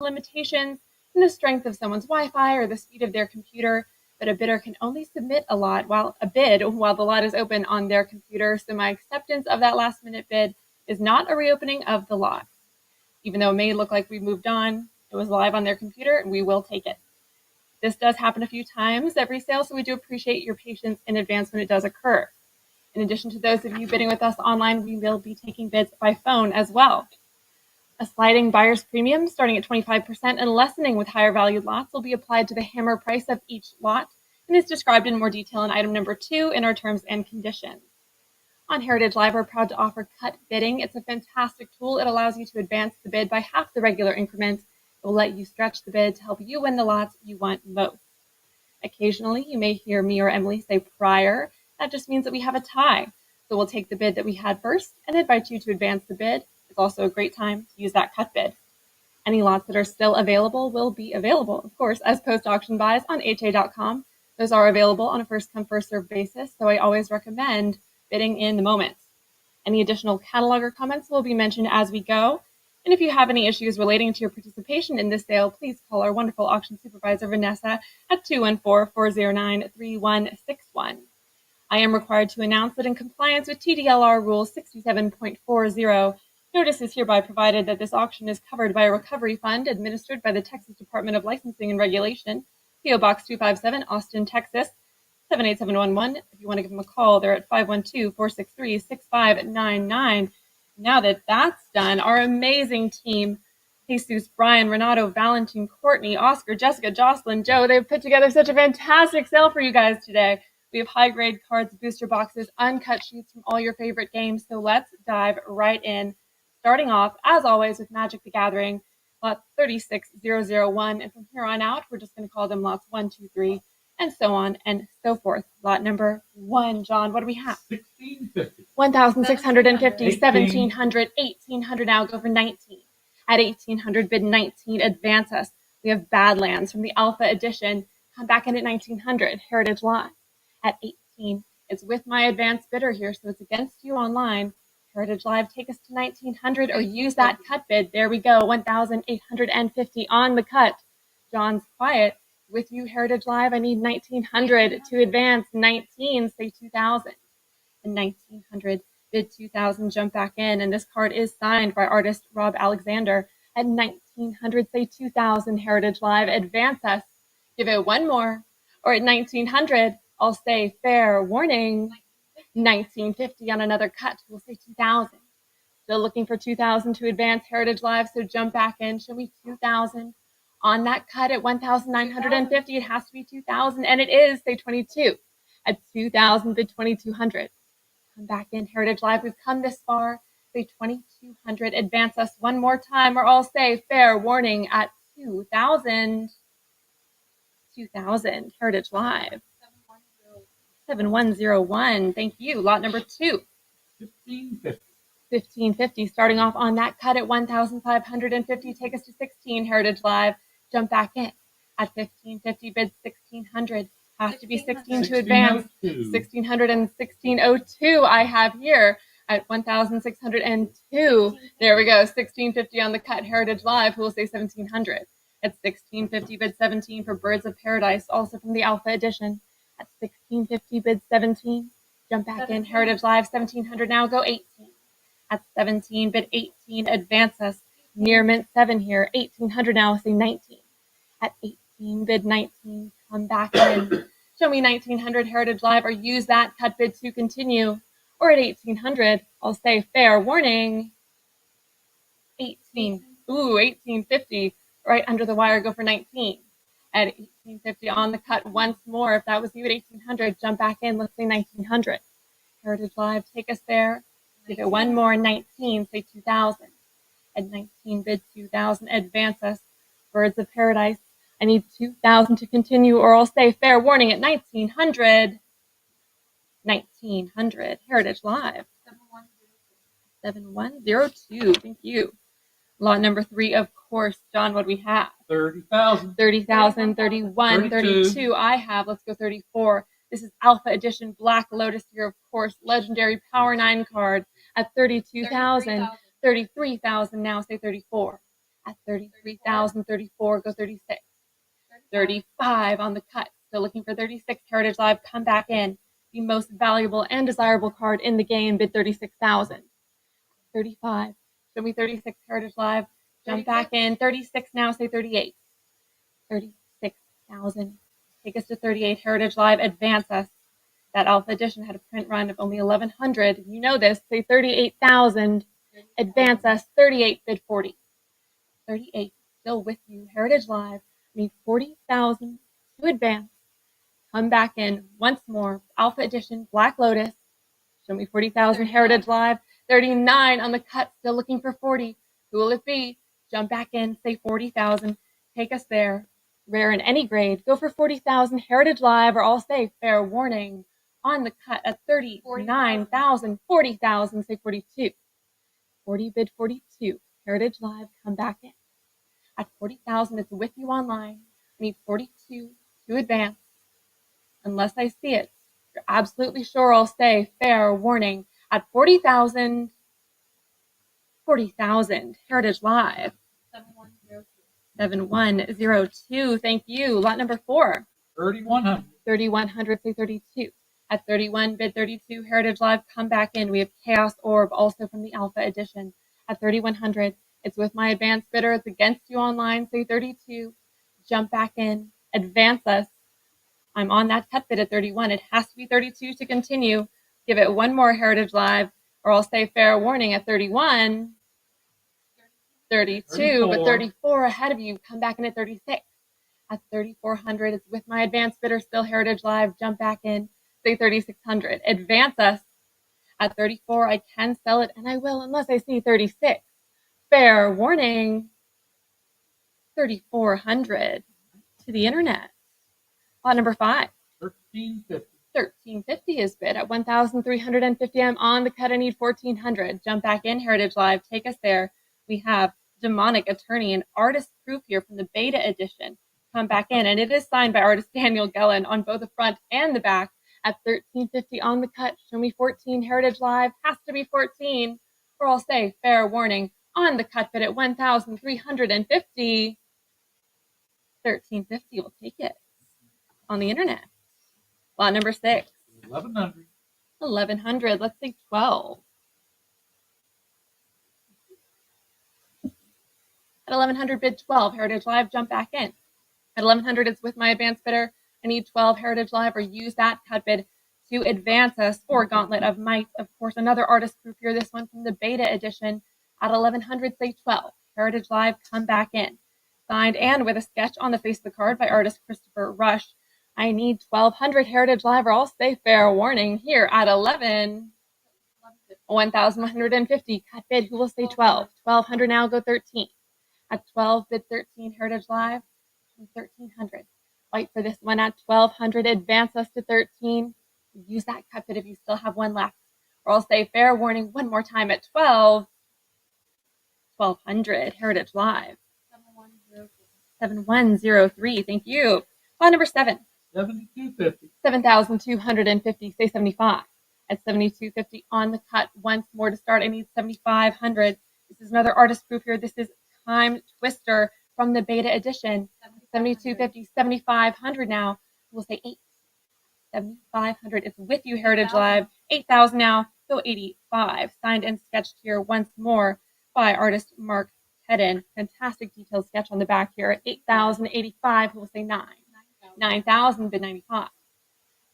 limitations in the strength of someone's Wi-Fi or the speed of their computer, but a bidder can only submit a bid while the lot is open on their computer. So my acceptance of that last minute bid is not a reopening of the lot. Even though it may look like we moved on, it was live on their computer and we will take it. This does happen a few times every sale, so we do appreciate your patience in advance when it does occur. In addition to those of you bidding with us online, we will be taking bids by phone as well. A sliding buyer's premium starting at 25% and lessening with higher valued lots will be applied to the hammer price of each lot and is described in more detail in item number 2 in our terms and conditions. On Heritage Live, we're proud to offer cut bidding. It's a fantastic tool. It allows you to advance the bid by half the regular increment. It will let you stretch the bid to help you win the lots you want most. Occasionally, you may hear me or Emily say prior. That just means that we have a tie. So we'll take the bid that we had first and invite you to advance the bid. It's also a great time to use that cut bid. Any lots that are still available will be available, of course, as post-auction buys on ha.com. Those are available on a first-come, first-served basis, so I always recommend bidding in the moment. Any additional catalog or comments will be mentioned as we go. And if you have any issues relating to your participation in this sale, please call our wonderful auction supervisor, Vanessa, at 214-409-3161. I am required to announce that in compliance with TDLR Rule 67.40, notice is hereby provided that this auction is covered by a recovery fund administered by the Texas Department of Licensing and Regulation, P.O. Box 257, Austin, Texas, 78711. If you want to give them a call, they're at 512-463-6599. Now that that's done, our amazing team, Jesus, Brian, Renato, Valentin, Courtney, Oscar, Jessica, Jocelyn, Joe, they've put together such a fantastic sale for you guys today. We have high-grade cards, booster boxes, uncut sheets from all your favorite games. So let's dive right in. Starting off, as always, with Magic the Gathering, lot 36001. And from here on out, we're just going to call them lots 1, 2, 3, and so on and so forth. Lot number 1, John, what do we have? 1650. 1,650, 1,700, 1,800 now, go for 19. At 1,800, bid 19, advance us. We have Badlands from the Alpha Edition. Come back in at 1,900, Heritage Live. At 18, it's with my advanced bidder here, so it's against you online. Heritage Live, take us to 1,900 or use that cut bid. There we go, 1,850 on the cut. John's quiet. With you, Heritage Live, I need 1,900 to advance. 19, say 2,000. And 1,900, bid 2,000, jump back in. And this card is signed by artist Rob Alexander. At 1,900, say 2,000, Heritage Live, advance us. Give it one more. Or at 1,900, I'll say fair warning. 1,950 on another cut. We'll say 2,000. Still looking for 2,000 to advance, Heritage Live, so jump back in. Show me 2,000. On that cut at 1,950, it has to be 2,000, and it is, say 22. At 2,000, bid 2,200. Come back in, Heritage Live. We've come this far. Say 2,200. Advance us one more time, or I'll say fair warning at 2,000. 2,000, Heritage Live. 7101. Thank you. Lot number 2. 1550. 1,550. Starting off on that cut at 1,550. Take us to 16, Heritage Live. Jump back in. At 1,550, bid 1,600. Has to be 16 to advance. 1,600 and 1,602 I have here at 1,602. There we go. 1,650 on the cut, Heritage Live, who will say 1,700. At 1,650, bid 17 for Birds of Paradise, also from the Alpha Edition. At 1,650, bid 17. Jump back in, Heritage Live, 1,700 now, go 18. At 17, bid 18, advance us. Near mint 7 here, 1,800 now, say 19. At 18, bid 19, come back in. Show me 1,900, Heritage Live, or use that cut bid to continue. Or at 1,800, I'll say fair warning. 18, 1,850, right under the wire, go for 19. At 1,850 on the cut once more. If that was you at 1,800, jump back in, let's say 1,900. Heritage Live, take us there. Give it one more, 19, say 2,000. At 19, bid 2,000, advance us. Birds of Paradise, I need 2,000 to continue, or I'll say fair warning at 1,900. 1,900, Heritage Live. 7102, thank you. Lot number 3, of course. John, what do we have? 30,000. 30,000, 31, 32. I have, let's go 34. This is Alpha Edition Black Lotus here, of course. Legendary Power 9 card at 32,000. 33,000 now, say 34. at 33,000, 34, go 36. 35 on the cut, still looking for 36. Heritage Live, come back in. The most valuable and desirable card in the game, bid 36,000. 35, show me 36. Heritage Live, jump back in. 36 now, say 38. 36,000. Take us to 38. Heritage Live, advance us. That Alpha Edition had a print run of only 1,100. You know this. Say 38,000. Advance us. 38, bid 40. 38, still with you. Heritage Live, need 40,000 to advance. Come back in once more. Alpha Edition, Black Lotus. Show me 40,000. Heritage Live, 39 on the cut. Still looking for 40. Who will it be? Jump back in. Say 40,000. Take us there. Rare in any grade. Go for 40,000. Heritage Live, or I'll say fair warning. On the cut at 39,000. 40,000. Say 42. 40, bid 42. Heritage Live, come back in. At 40,000, it's with you online. I need 42 to advance. Unless I see it, you're absolutely sure I'll say fair warning. At 40,000, 40,000. Heritage Live. 7102. Thank you. Lot number 4. 3,100. 3,100, say 32. At 31, bid 32. Heritage Live, come back in. We have Chaos Orb, also from the Alpha Edition. At 3,100, it's with my advanced bidder. It's against you online. Say 32. Jump back in. Advance us. I'm on that cut bid at 31. It has to be 32 to continue. Give it one more, Heritage Live, or I'll say fair warning at 31. 32, but 34 ahead of you. Come back in at 36. At 3,400, it's with my advanced bidder still. Heritage Live, jump back in. Say 3,600. Advance us. At 34, I can sell it, and I will unless I see 36. Fair warning. 3,400 to the internet. Lot number 5. 1,350. 1,350 is bid at 1,350. I'm on the cut. I need 1,400. Jump back in, Heritage Live. Take us there. We have Demonic Attorney, an artist proof here from the Beta Edition. Come back in, and it is signed by artist Daniel Gellin on both the front and the back. At 1,350 on the cut. Show me 14. Heritage Live, has to be 14, or I'll say fair warning. On the cut bid at 1,350. 1,350 will take it on the internet. Lot number 6. 1,100. 1,100. Let's say 12. At 1,100, bid 12. Heritage Live, jump back in. At 1,100, it's with my advanced bidder. I need 12. Heritage Live, or use that cut bid to advance us for Gauntlet of Might. Of course, another artist proof here. This one from the Beta Edition. At 1,100, say 12. Heritage Live, come back in. Signed and with a sketch on the face of the card by artist Christopher Rush. I need 1,200. Heritage Live, or I'll say fair warning here at 11. 1,150. Cut bid. Who will say 12? 1,200 now. Go 13. At 12, bid 13. Heritage Live, 1,300. Fight for this one at 1,200. Advance us to 13. Use that cut bid if you still have one left. Or I'll say fair warning one more time at 12. 1,200. Heritage Live. 7103. Thank you. Lot number 7. 7,250. 7,250. Say 75. At 7,250 on the cut. Once more to start. I need 7,500. This is another artist proof here. This is Time Twister from the Beta Edition. 7,250. 7,500 now. We'll say 8. 7,500. It's with you, Heritage Live. 8,000 now. Go 85. Signed and sketched here once more by artist Mark Hedden. Fantastic detailed sketch on the back here. At 8,085, we'll say 9. 9,000, bid 95.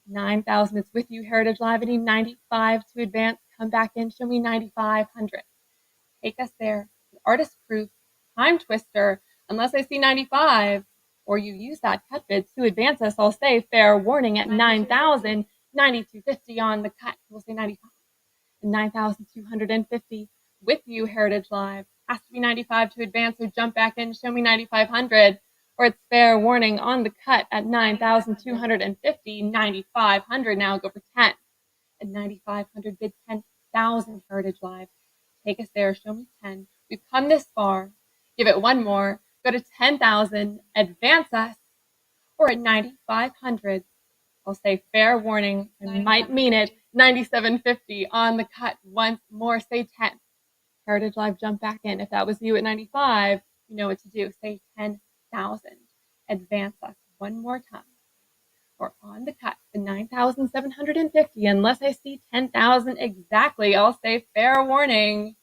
9,000, it's with you, Heritage Live. I need 95 to advance. Come back in, show me 9,500. Take us there. Artist proof, Time Twister. Unless I see 95, or you use that cut bid to advance us, I'll say fair warning at 9,000. 9,250 on the cut. We'll say 95. 9,250 with you, Heritage Live. Has to be 95 to advance, so jump back in, show me 9,500, or it's fair warning on the cut at 9,250. 9,500 now, go for 10. At 9,500, bid 10,000, Heritage Live. Take us there, show me 10. We've come this far. Give it one more. Go to 10,000, advance us, or at 9,500, I'll say fair warning, I might mean it, 9,750 on the cut once more, say 10. Heritage Live, jump back in. If that was you at 95, You know what to do. Say 10,000. Advance us one more time. We're on the cut, the 9,750. Unless I see 10,000 exactly, I'll say fair warning.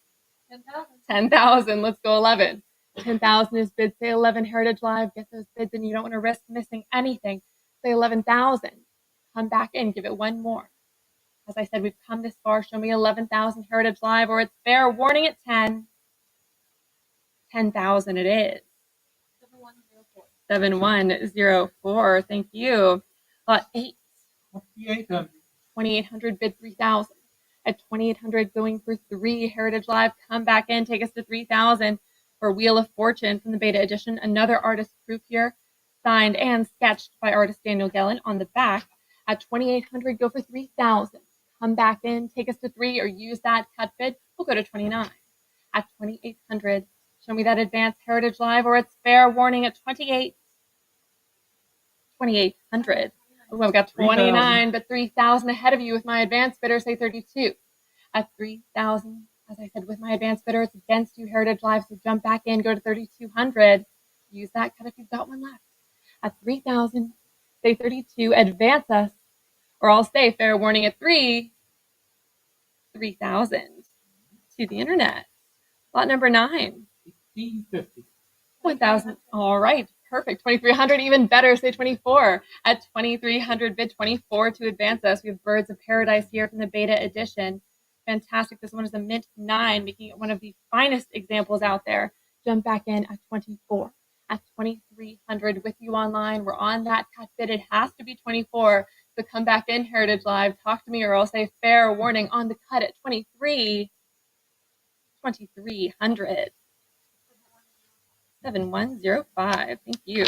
10,000. 10,000. Let's go 11. 10,000 is bid. Say 11 Heritage Live. Get those bids and you don't want to risk missing anything. Say 11,000. Come back in. Give it one more. As I said, we've come this far. Show me 11,000 Heritage Live or it's fair warning at 10. 10,000 it is. 7104. 7104. Thank you. Lot 8. 2,800. 2,800 bid 3,000. At 2,800 going for 3 Heritage Live. Come back in. Take us to 3,000 for Wheel of Fortune from the beta edition. Another artist proof here. Signed and sketched by artist Daniel Gellin on the back. At 2,800 go for 3,000. Come back in. Take us to 3 or use that cut bid. We'll go to 29. At 2,800. Show me that advanced Heritage Live or it's fair warning at 28. 2,800. Oh, I've got 29, but 3,000 ahead of you with my advanced bidder, say 32. At 3,000, as I said, with my advanced bidder, it's against you, Heritage Live, so jump back in, go to 3,200. Use that cut if you've got one left. At 3,000, say 32, advance us, or I'll say fair warning at 3,000 to the internet. Lot number 9. 1,850. 1,000. All right. Perfect. 2,300. Even better. Say 24. At 2,300, bid 24 to advance us. We have Birds of Paradise here from the beta edition. Fantastic. This one is a mint 9, making it one of the finest examples out there. Jump back in at 24. At 2,300 with you online. We're on that cut bid. It has to be 24. So come back in, Heritage Live. Talk to me or I'll say fair warning on the cut at 23. 2,300. 7105. Thank you.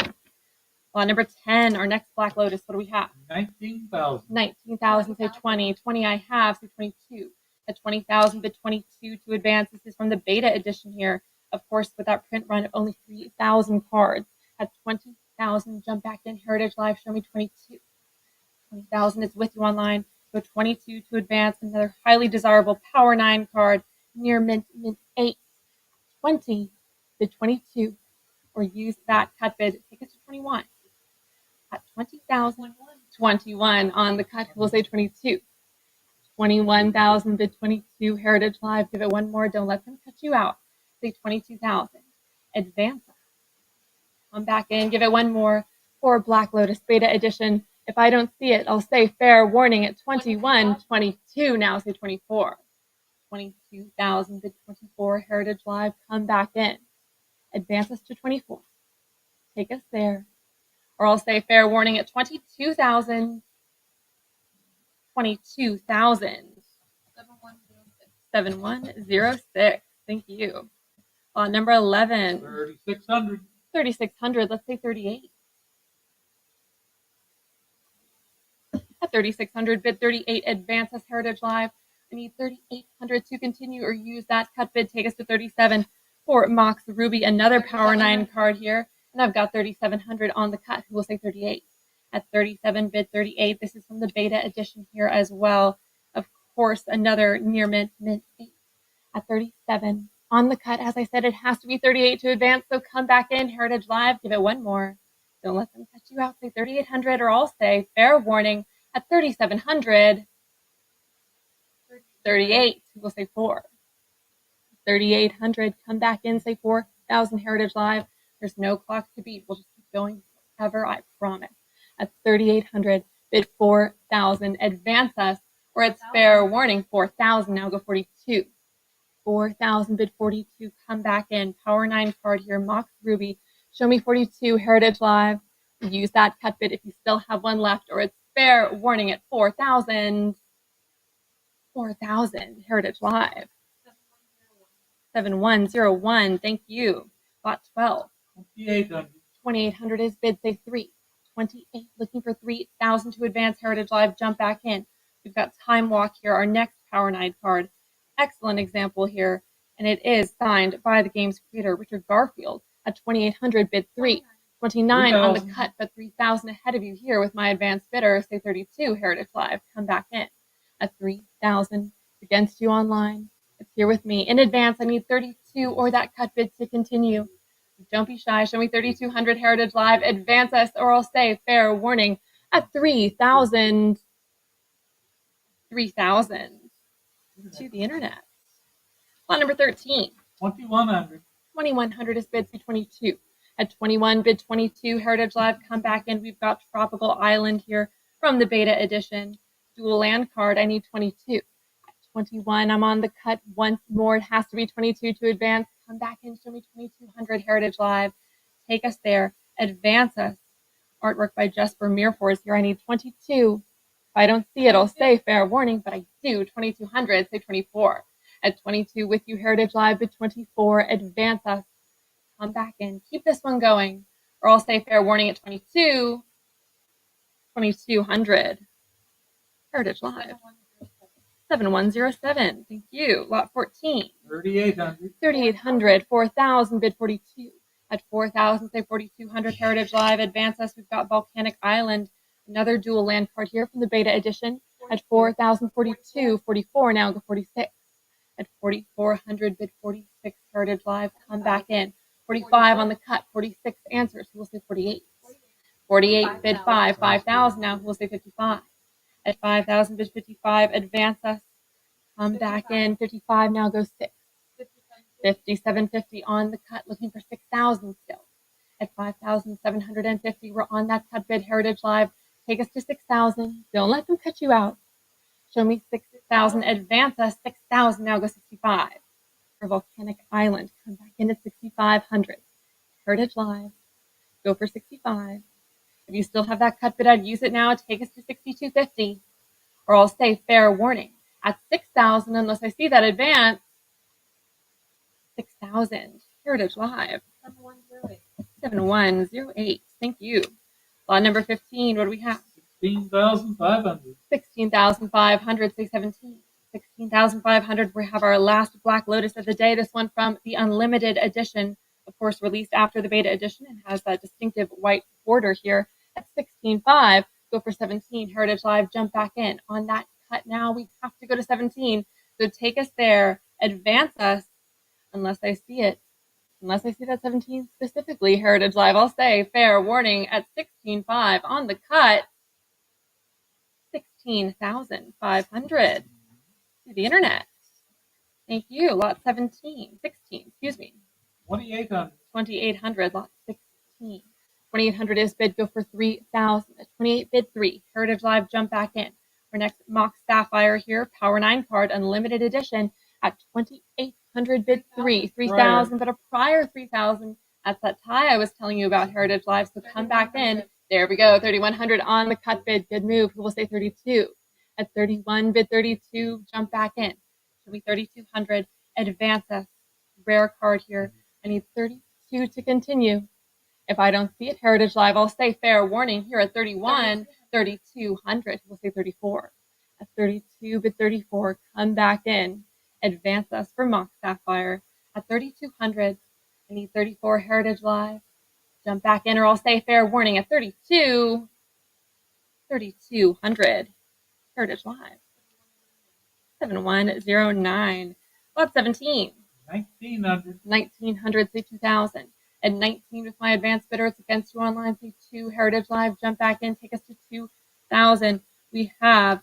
Lot number 10, our next Black Lotus. What do we have? 19,000. 19,000, say 20. 20 I have, say 22. At 20,000, bid 22 to advance. This is from the beta edition here. Of course, with that print run of only 3,000 cards. At 20,000, jump back in. Heritage Live, show me 22. 20,000 is with you online. Go 22 to advance. Another highly desirable Power 9 card. Near mint 8. 20, bid 22. Or use that cut bid. Take us to 21. At 20,000, 21 on the cut. We'll say 22. 21,000, bid 22. Heritage Live. Give it one more. Don't let them cut you out. Say 22,000. Advance. Come back in. Give it one more. For Black Lotus Beta Edition. If I don't see it, I'll say fair warning at 21. 22. Now say 24. 22,000, bid 24. Heritage Live. Come back in. Advance us to 24. Take us there. Or I'll say fair warning at 22,000. 22,000. 7106. Thank you. Number 11. 3,600. 3,600. Let's say 38. At 3,600, bid 38. Advance us, Heritage Live. I need 3,800 to continue or use that cut bid. Take us to 37. For Mox Ruby, another Power 9 card here. And I've got 3,700 on the cut. We'll say 38. At 37, bid 38. This is from the beta edition here as well. Of course, another near mint 8. At 37, on the cut, as I said, it has to be 38 to advance. So come back in, Heritage Live. Give it one more. Don't let them cut you out. Say 3,800 or I'll say fair warning at 3,700. 38. We'll say 4. 3,800. Come back in. Say 4,000 Heritage Live. There's no clock to beat. We'll just keep going forever. I promise. At 3,800, bid 4,000. Advance us, or it's fair warning. 4,000. Now go 42. 4,000, bid 42. Come back in. Power 9 card here. Mox Ruby. Show me 42. Heritage Live. Use that cut bid if you still have one left, or it's fair warning at 4,000. 4,000. Heritage Live. 7101. Thank you. Lot 12. 2,800. 2,800 is bid. Say 3. 28. Looking for 3,000 to advance. Heritage Live. Jump back in. We've got Time Walk here. Our next Power 9 card. Excellent example here. And it is signed by the game's creator, Richard Garfield. At 2,800, bid 3. 29 on the cut, but 3,000 ahead of you here with my advanced bidder. Say 32. Heritage Live. Come back in. At 3,000. Against you online. It's here with me. In advance, I need 32 or that cut bid to continue. Don't be shy. Show me 3,200 Heritage Live. Advance us or I'll say fair warning at 3,000. 3,000 to the internet. Lot number 13. 2,100. 2,100 is bid through 22. At 21, bid 22, Heritage Live, come back in. We've got Tropical Island here from the beta edition. Dual land card, I need 22. At 21, I'm on the cut once more. It has to be 22 to advance. Come back in, show me 2,200 Heritage Live. Take us there. Advance us. Artwork by Jesper Meerfors here. I need 22. If I don't see it, I'll say fair warning, but I do. 2,200, say 24. At 22 with you, Heritage Live, at 24, advance us. Come back in. Keep this one going. Or I'll say fair warning at 22. 2,200. Heritage Live. 7107. Thank you. Lot 14. 3,800. 3,800. 4,000. Bid 42. At 4,000, say 4,200. Heritage Live. Advance us. We've got Volcanic Island. Another dual land card here from the beta edition. At 4,000, 42. 44. Now go 46. At 4,400, bid 46. Heritage Live. Come back in. 45 on the cut. 46 answers. We'll say 48. 48, bid 5. 5,000 now. We'll say 55. At 5,000, bid 55. Advance us. Come back in. 55 now. Go 6. 57.50 on the cut. Looking for 6,000 still. At 5,750, we're on that cut bid. Heritage Live. Take us to 6,000. Don't let them cut you out. Show me 6,000. Advance us. 6,000 now. Go 65. For Volcanic Island. Come back in at 6,500. Heritage Live. Go for 65. If you still have that cut bid, I'd use it now. Take us to 6,250. Or I'll say fair warning. At 6,000, unless I see that advance, 6,000. Heritage Live. 7108. 7108. Thank you. Lot number 15. What do we have? 16,500. 16,500. Say 17. 16,500. We have our last Black Lotus of the day. This one from the Unlimited edition, of course, released after the beta edition and has that distinctive white border here. At 16.5, go for 17. Heritage Live, jump back in. On that cut now, we have to go to 17. So take us there. Advance us, unless I see it. Unless I see that 17 specifically, Heritage Live, I'll say fair warning at 16.5 on the cut. 16,500 to the internet. Thank you. Lot 16, excuse me. 2,800. 2,800, lot 16. 2,800 is bid, go for 3,000. At 28, bid 3. Heritage Live, jump back in. Our next Mock Sapphire here, Power 9 card, Unlimited edition at 2,800, bid 3. 3,000, but a prior 3,000. That's that tie I was telling you about, Heritage Live. So come back in. There we go. 3,100 on the cut bid. Good move. We'll say 32. At 31, bid 32. Jump back in. Should be 3,200. Advance us. Rare card here. I need 32 to continue. If I don't see it, Heritage Live, I'll say fair warning here at 31. 3,200. We'll say 34. At 32, bid 34. Come back in. Advance us for Mock Sapphire. At 3,200. I need 34. Heritage Live. Jump back in, or I'll say fair warning at 32. 3,200. Heritage Live. 7109. Lot 17. 1,900. 1,900, say 2,000. At 19 with my advanced bidder, it's against you online, say 2. Heritage Live, jump back in, take us to 2,000. We have,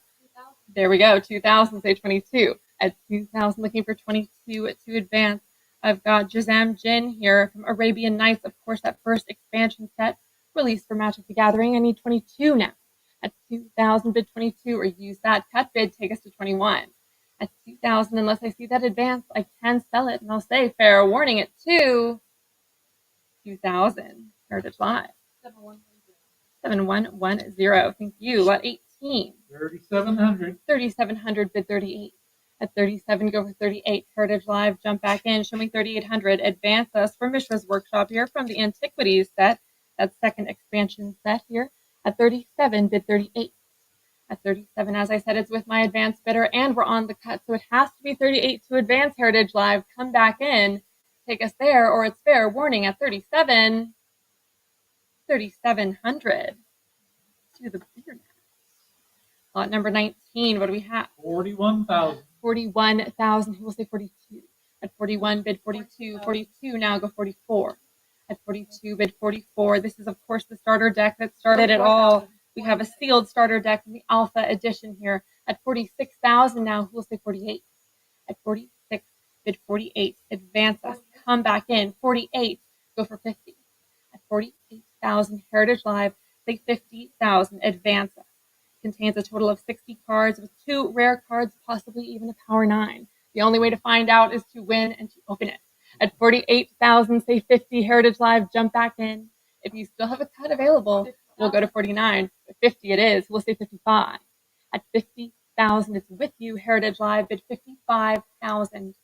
there we go, 2,000, say 22. At 2,000, looking for 22 to advance. I've got Jazam Jin here from Arabian Nights, of course, that first expansion set released for Magic the Gathering. I need 22 now. At 2,000, bid 22, or use that cut bid, take us to 21. At 2,000, unless I see that advance, I can sell it, and I'll say fair warning at 2,000. Heritage Live. 7110. Thank you. Lot 18. 3,700. 3,700, bid 38. At 37, go for 38. Heritage Live, jump back in. Show me 3,800. Advance us for Mishra's Workshop here from the Antiquities set. That second expansion set here. At 37, bid 38. At 37, as I said, it's with my advanced bidder, and we're on the cut, so it has to be 38 to advance. Heritage Live, come back in. Take us there, or it's fair warning at 37. 3,700 to the internet. Lot number 19, what do we have? 41,000. 41,000, who will say 42? At 41, bid 42. 42, now go 44. At 42, bid 44. This is, of course, the starter deck that started it all. We have a sealed starter deck in the Alpha edition here. At 46,000 now, who will say 48? At 46, bid 48. Advance us. Come back in. 48. Go for 50. At 48,000, Heritage Live, say 50,000. Advance us. Contains a total of 60 cards with 2 rare cards, possibly even a power 9. The only way to find out is to win and to open it. At 48,000, say 50, Heritage Live, jump back in. If you still have a cut available, we'll go to 49. At 50 it is, we'll say 55. At 50,000, it's with you, Heritage Live, bid 55,000.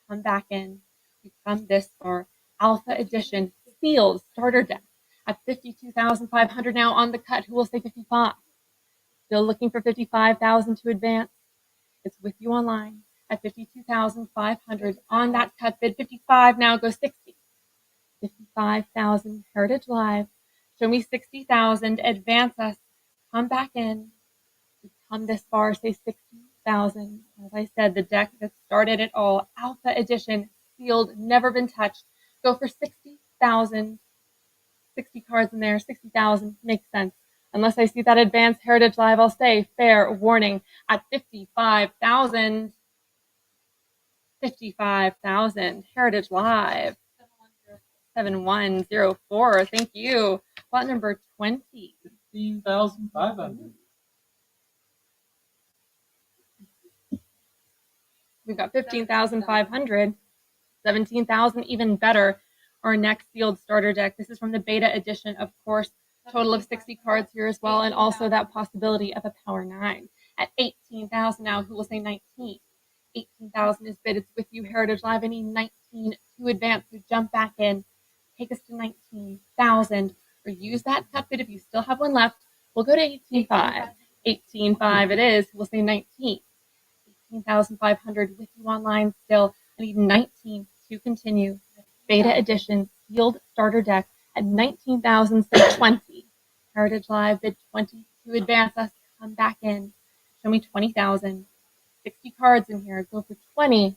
Come back in. We've come this far. Alpha Edition, sealed starter deck. At 52,500 now on the cut, who will say 55? Still looking for 55,000 to advance? It's with you online at 52,500 on that cut bid. 55 now, go 60. 55,000, Heritage Live. Show me 60,000, advance us. Come back in. We've come this far, say 60,000. As I said, the deck that started it all, Alpha Edition, sealed, never been touched. Go for 60,000. 60 cards in there, 60,000 makes sense. Unless I see that advanced Heritage Live, I'll say fair warning at 55,000. 55,000, Heritage Live. 7104, thank you. Lot number 20. 15,500. We've got 15,500. 17,000, even better. Our next sealed starter deck. This is from the beta edition, of course. Total of 60 cards here as well, and also that possibility of a power 9. At 18,000 now, who will say 19? 18,000 is bid. It's with you, Heritage Live. I need 19 to advance, so jump back in. Take us to 19,000, or use that cut bid if you still have one left. We'll go to 18,500. 18,500 it is. We'll say 19. 18,500 with you online still. I need 19 to continue. Beta edition, sealed starter deck at 19,000, say 20. Heritage Live, bid 20 to advance us. Come back in. Show me 20,000. 60 cards in here. Go for 20.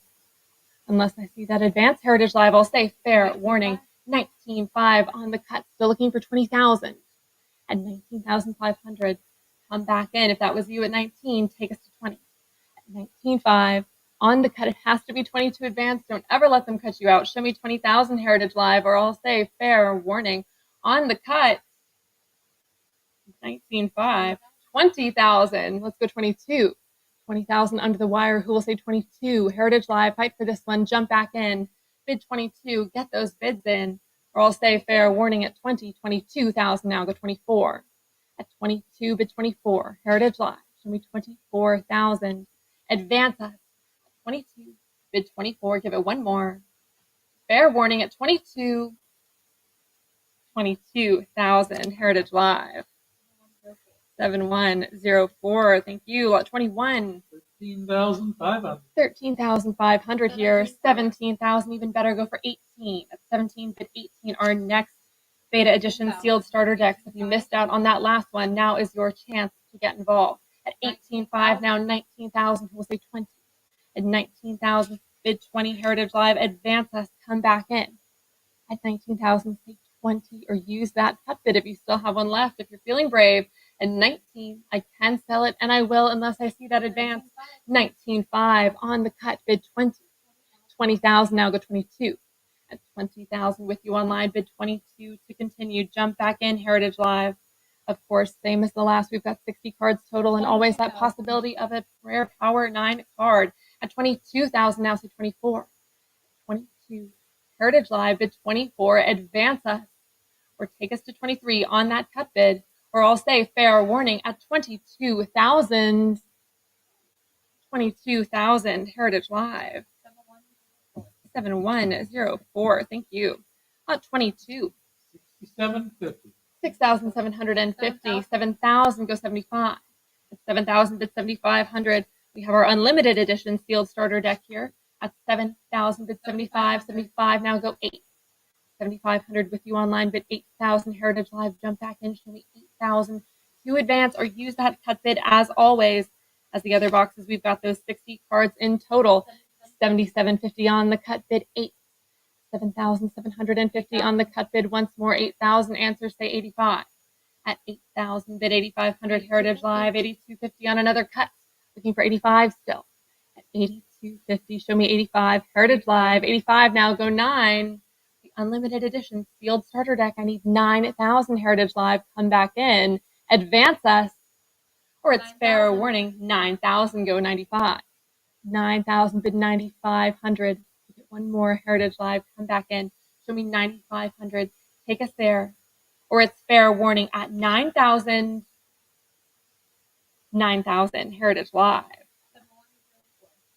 Unless I see that advanced Heritage Live, I'll say fair warning. 19,500 on the cut. Still looking for 20,000. At 19,500. Come back in. If that was you at 19, take us to 20. At 19,500. On the cut, it has to be 20 to advance. Don't ever let them cut you out. Show me 20,000 Heritage Live, or I'll say fair warning. On the cut, 19,500. 20,000. Let's go 22. 20,000 under the wire. Who will say 22? Heritage Live, fight for this one. Jump back in. Bid 22. Get those bids in, or I'll say fair warning at 20. 22,000 now. Go 24. At 22, bid 24. Heritage Live. Show me 24,000. Advance us. 22, bid 24, give it one more. Fair warning at 22, 22,000, Heritage Live. 7104, thank you. Lot 21. 13,500. 13,500 here. 17,000, even better. Go for 18. At 17, bid 18. Our next beta edition sealed starter decks. If you missed out on that last one, now is your chance to get involved. At 18,500, now 19,000, we'll say 20. At 19,000, bid 20, Heritage Live, advance us, come back in. At 19,000, say 20, or use that cut bid if you still have one left. If you're feeling brave, at 19, I can sell it, and I will unless I see that advance. 19,500 on the cut, bid 20. 20,000, now go 22. At 20,000 with you online, bid 22 to continue. Jump back in, Heritage Live. Of course, same as the last, we've got 60 cards total, and always that possibility of a rare power 9 card. At 22,000 now, say 24. 22. Heritage Live, bid 24. Advance us, or take us to 23 on that cut bid, or I'll say fair warning at 22,000. 22,000, Heritage Live. 7104, thank you. 22. 6750. 6,750. 7,000, go 75. At 7,000, bid 7,500. We have our unlimited edition sealed starter deck here. At 7,000, bid 75. 75, now go 8. 7,500 with you online, bid 8,000. Heritage Live, jump back in, show me 8,000 to advance, or use that cut bid as always. As the other boxes, we've got those 60 cards in total. 77.50 on the cut bid 8. 7,750 on the cut bid once more. 8,000 answers say 85. At 8,000 bid 8,500 Heritage Live. 8,250 on another cut. Looking for 85 still. At 8,250, show me 85 Heritage Live. 85 now, go 9. The Unlimited Edition Sealed Starter Deck. I need 9,000 Heritage Live. Come back in. Advance us. Or it's fair 9,000. warning. 9,000, go 95. 9,000 bid 9,500. Get one more Heritage Live. Come back in. Show me 9,500. Take us there. Or it's fair warning at 9,000. 9,000 Heritage Live.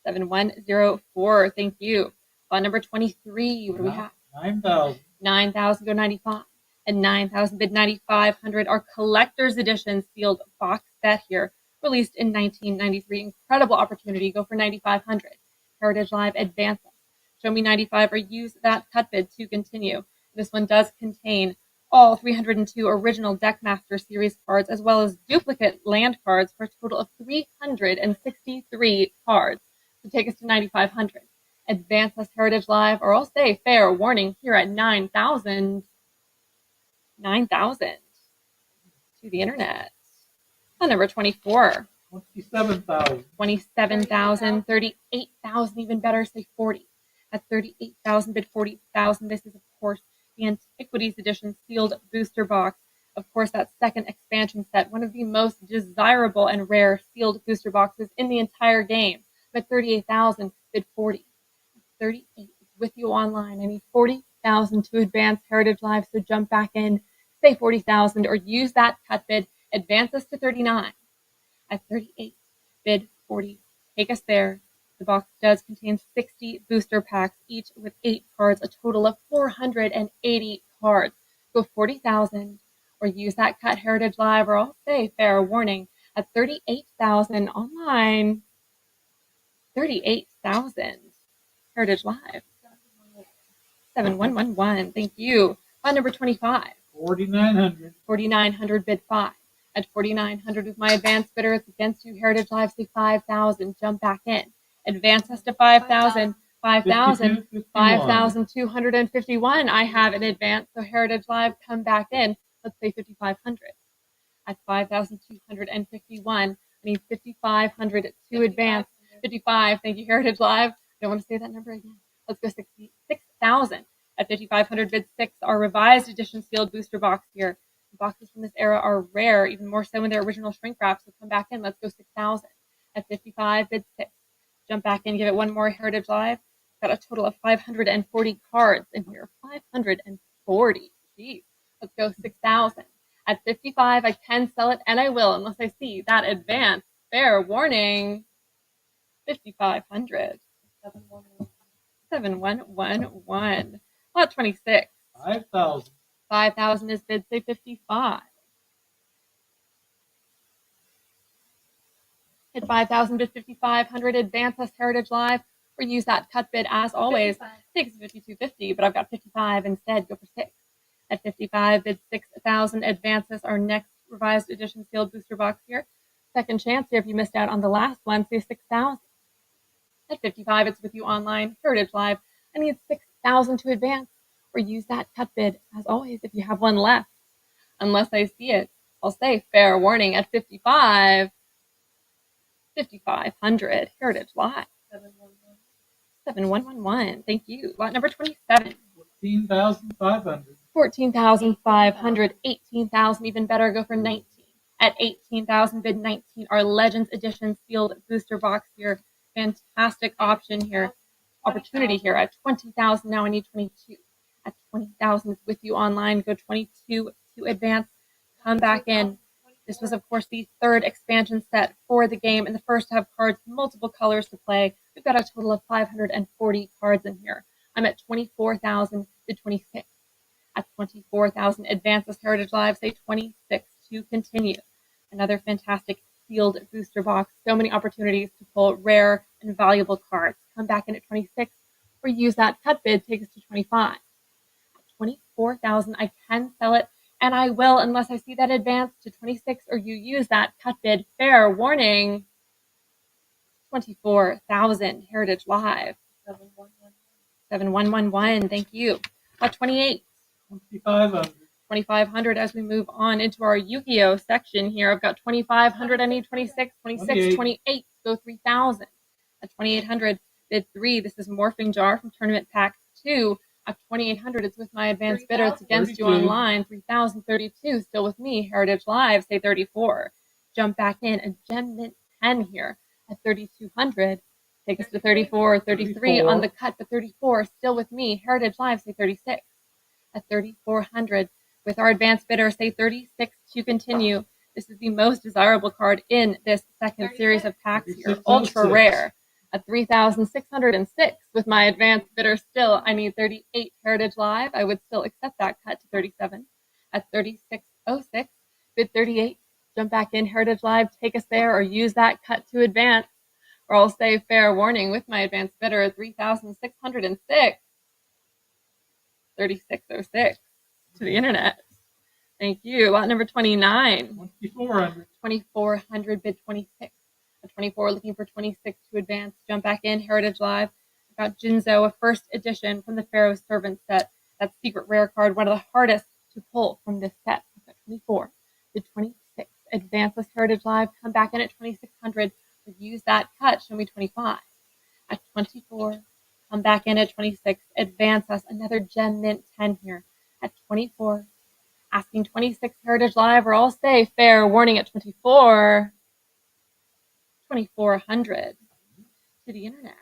7104. Thank you. Lot number 23. What do we have? 9,000. 9,000 go 95. And 9,000 bid 9,500. Our collector's edition sealed box set here, released in 1993. Incredible opportunity. Go for 9,500. Heritage Live, advance us. Show me 95 or use that cut bid to continue. This one does contain all 302 original Deckmaster series cards, as well as duplicate land cards for a total of 363 cards. So take us to 9,500. Advance us Heritage Live, or I'll say fair warning here at 9,000. 9,000 to the internet. On number 24. 27,000. 27,000, 38,000, even better, say 40. At 38,000, bid 40,000. This is, of course, the Antiquities Edition sealed booster box. Of course, that second expansion set, one of the most desirable and rare sealed booster boxes in the entire game. But 38,000, bid 40. 38 with you online. I need 40,000 to advance Heritage Live, so jump back in, say 40,000, or use that cut bid. Advance us to 39. At 38, bid 40. Take us there. The box does contain 60 booster packs, each with 8 cards, a total of 480 cards. Go 40,000, or use that cut Heritage Live, or I'll say fair warning at 38,000 online. 38,000 Heritage Live. 7111. Thank you. On number 25. 4,900. 4,900 bid 5. At 4,900 with my advanced bidder, it's against you. Heritage Live, say 5,000. Jump back in. Advance us to 5,000. 5,000. 52, 5,251. I have an advance, so Heritage Live, come back in. Let's say 5,500. At 5,251, I need 5,500 to advance. 55. Thank you, Heritage Live. I don't want to say that number again. Let's go 6,000. At 5,500 bid 6, our revised edition sealed booster box here. The boxes from this era are rare, even more so in their original shrink wrap. So come back in. Let's go 6,000. At 55 bid 6. Jump back in. Give it one more Heritage Live. Got a total of 540 cards in here. 540. Jeez. Let's go 6,000. At 55, I can sell it, and I will, unless I see that advance. Fair warning. 5,500. 7111. Lot 26. 5,000. 5,000 is bid, say 55. Hit 5,000 bid 5,500. Advance us Heritage Live, or use that cut bid as always. 55. Takes 5,250, but I've got 55 instead. Go for 6. At 55 bid 6,000. Advance us our next revised edition sealed booster box here. Second chance here if you missed out on the last one, say 6,000. At 55, it's with you online, Heritage Live. I need 6,000 to advance, or use that cut bid as always if you have one left. Unless I see it, I'll say fair warning at 55. 5,500 Heritage Live. 7111. Thank you. Lot number 27. 14,500. 14,500. 18,000. Even better. Go for 19. At 18,000 bid 19. Our Legends Edition sealed booster box here. Fantastic option here. Opportunity here. At 20,000 now I need 22. At 20,000 it's with you online. Go 22 to advance. Come back in. This was, of course, the third expansion set for the game, and the first to have cards, multiple colors to play. We've got a total of 540 cards in here. I'm at 24,000 to 26. At 24,000, advance this Heritage Live, say 26 to continue. Another fantastic sealed booster box. So many opportunities to pull rare and valuable cards. Come back in at 26, or use that cut bid, take us to 25. At 24,000, I can sell it. And I will, unless I see that advance to 26, or you use that cut bid. Fair warning. 24,000 Heritage Live. 7111. Thank you. 28. 2,500. 2,500 as we move on into our Yu-Gi-Oh section here. I've got 2,500. I need 26, 26, 28. Go 3,000. At 2,800, bid 3. This is Morphing Jar from Tournament Pack 2. At 2,800, it's with my advanced bidder. It's against you 32. online. 3,032. Still with me. Heritage Live, say 34. Jump back in. A Gem Mint 10 here at 3,200. Take us to 34, 33 on the cut, but 34. Still with me. Heritage Live, say 36. At 3,400. With our advanced bidder, say 36 to continue. This is the most desirable card in this second series of packs here. Ultra rare. At 3,606 with my advanced bidder still, I need 38 Heritage Live. I would still accept that cut to 37. At 3,606, bid 38. Jump back in Heritage Live, take us there, or use that cut to advance. Or I'll say fair warning with my advanced bidder at 3,606. 3606 to the internet. Thank you. Lot number 29. 2,400. 2,400, bid 26. A 24 looking for 26 to advance. Jump back in, Heritage Live. I've got Jinzo, a first edition from the Pharaoh's Servant set. That secret rare card, one of the hardest to pull from this set. I've got 24, bid 26. Advance us, Heritage Live. Come back in at 2,600. Use that cut. Show me 25. At 24, come back in at 26. Advance us. Another Gem Mint 10 here. At 24, asking 26 Heritage Live, or I'll say fair warning at 24. 2,400 to the internet.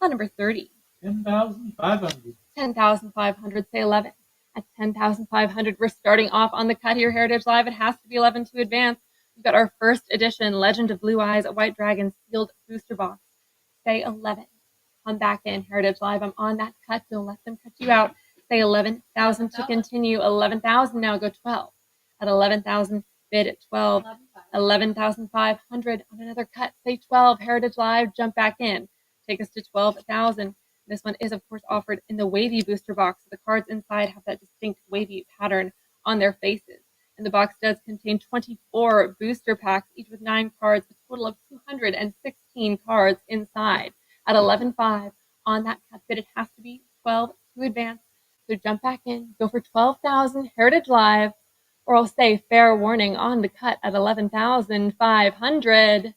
Lot number 30. 10,500. 10,500, say 11. At 10,500, we're starting off on the cut here, Heritage Live. It has to be 11 to advance. We've got our first edition Legend of Blue Eyes, a White Dragon sealed booster box. Say 11. Come back in, Heritage Live. I'm on that cut. Don't let them cut you out. Say 11,000 to continue. 11,000 now. Go 12. At 11,000, bid at 12. 11,500 on another cut. Say 12. Heritage Live. Jump back in. Take us to 12,000. This one is, of course, offered in the wavy booster box. The cards inside have that distinct wavy pattern on their faces. And the box does contain 24 booster packs, each with 9 cards, a total of 216 cards inside. At 11.5 on that cut bid, it has to be 12 to advance. So jump back in, go for 12,000 Heritage Live, or I'll say fair warning on the cut at 11,500.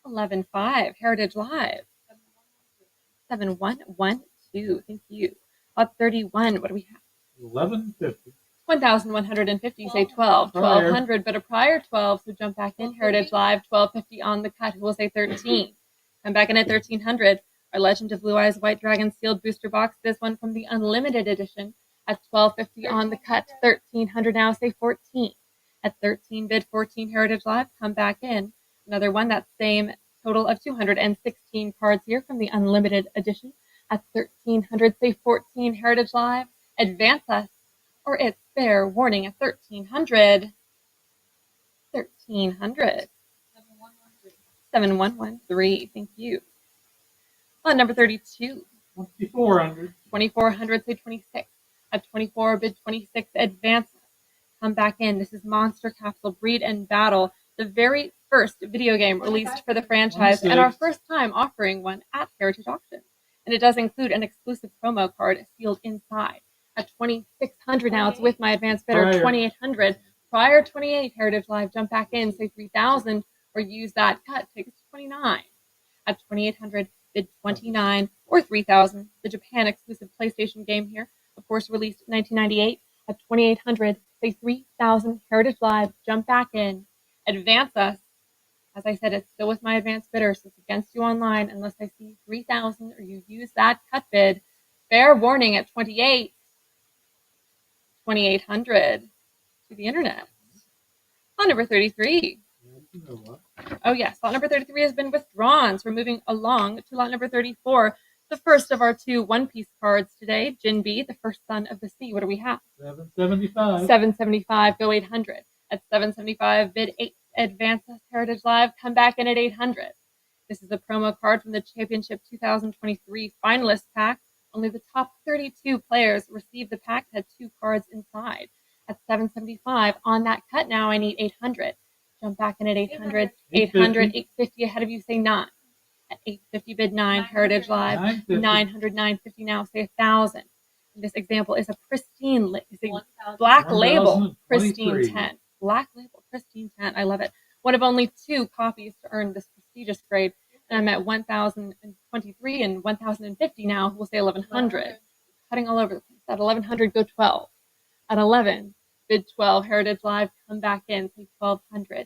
11.5 Heritage Live. 7112. Thank you. Lot 31. What do we have? 1,150. 1,150, say 12. 1,200, but a prior 12, so jump back in. Heritage Live, 1,250 on the cut. We'll say 13. Come back in at 1,300. Our Legend of Blue Eyes White Dragon sealed booster box. This one from the Unlimited Edition at 1,250 on the cut. 1,300 now, say 14. At 13, bid 14 Heritage Live. Come back in. Another one, that same total of 216 cards here from the Unlimited Edition. At 1,300, say 14 Heritage Live. Advance us, or it's fair warning at 1,300. 1,300. 7113. Thank you. On number 32. 2,400. 2,400, say 26. At 24, bid 26. Advance us. Come back in. This is Monster Capsule Breed and Battle, the very first video game released for the franchise, and our first time offering one at Heritage Auctions. And it does include an exclusive promo card sealed inside. At 2,600 now, it's with my advanced bidder. 2,800. Prior 28, Heritage Live, jump back in, say 3,000, or use that cut, take us to 29. At 2,800, bid 29 or 3,000. The Japan exclusive PlayStation game here, of course, released in 1998. At 2,800, say 3,000. Heritage Live, jump back in, advance us. As I said, it's still with my advanced bidder, so it's against you online unless I see 3,000 or you use that cut bid. Fair warning at 28. 2,800 to the internet. Lot number 33. You know what? Oh, yes. Lot number 33 has been withdrawn. So we're moving along to lot number 34. The first of our 2 one-piece cards today. Jinbi, the first son of the sea. What do we have? 775. 775. Go 800. At 775, bid 8. Advance us, Heritage Live. Come back in at 800. This is a promo card from the Championship 2023 finalist pack. Only the top 32 players received the pack, had 2 cards inside. At 775 on that cut now, I need 800. Jump back in at 800. 800, 850 ahead of you, say 9. At 850 bid 9, Heritage Live. 950. 900, 950 now, say 1,000. This example is a pristine, is a 1,000. black label 1,023. pristine 10. Black label pristine 10. I love it. One of only 2 copies to earn this prestigious grade. And I'm at 1,023 and 1,050 now. We'll say 1,100. Cutting all over the place. At 1,100, go 12. At 11, bid 12, Heritage Live, come back in, say 1,200.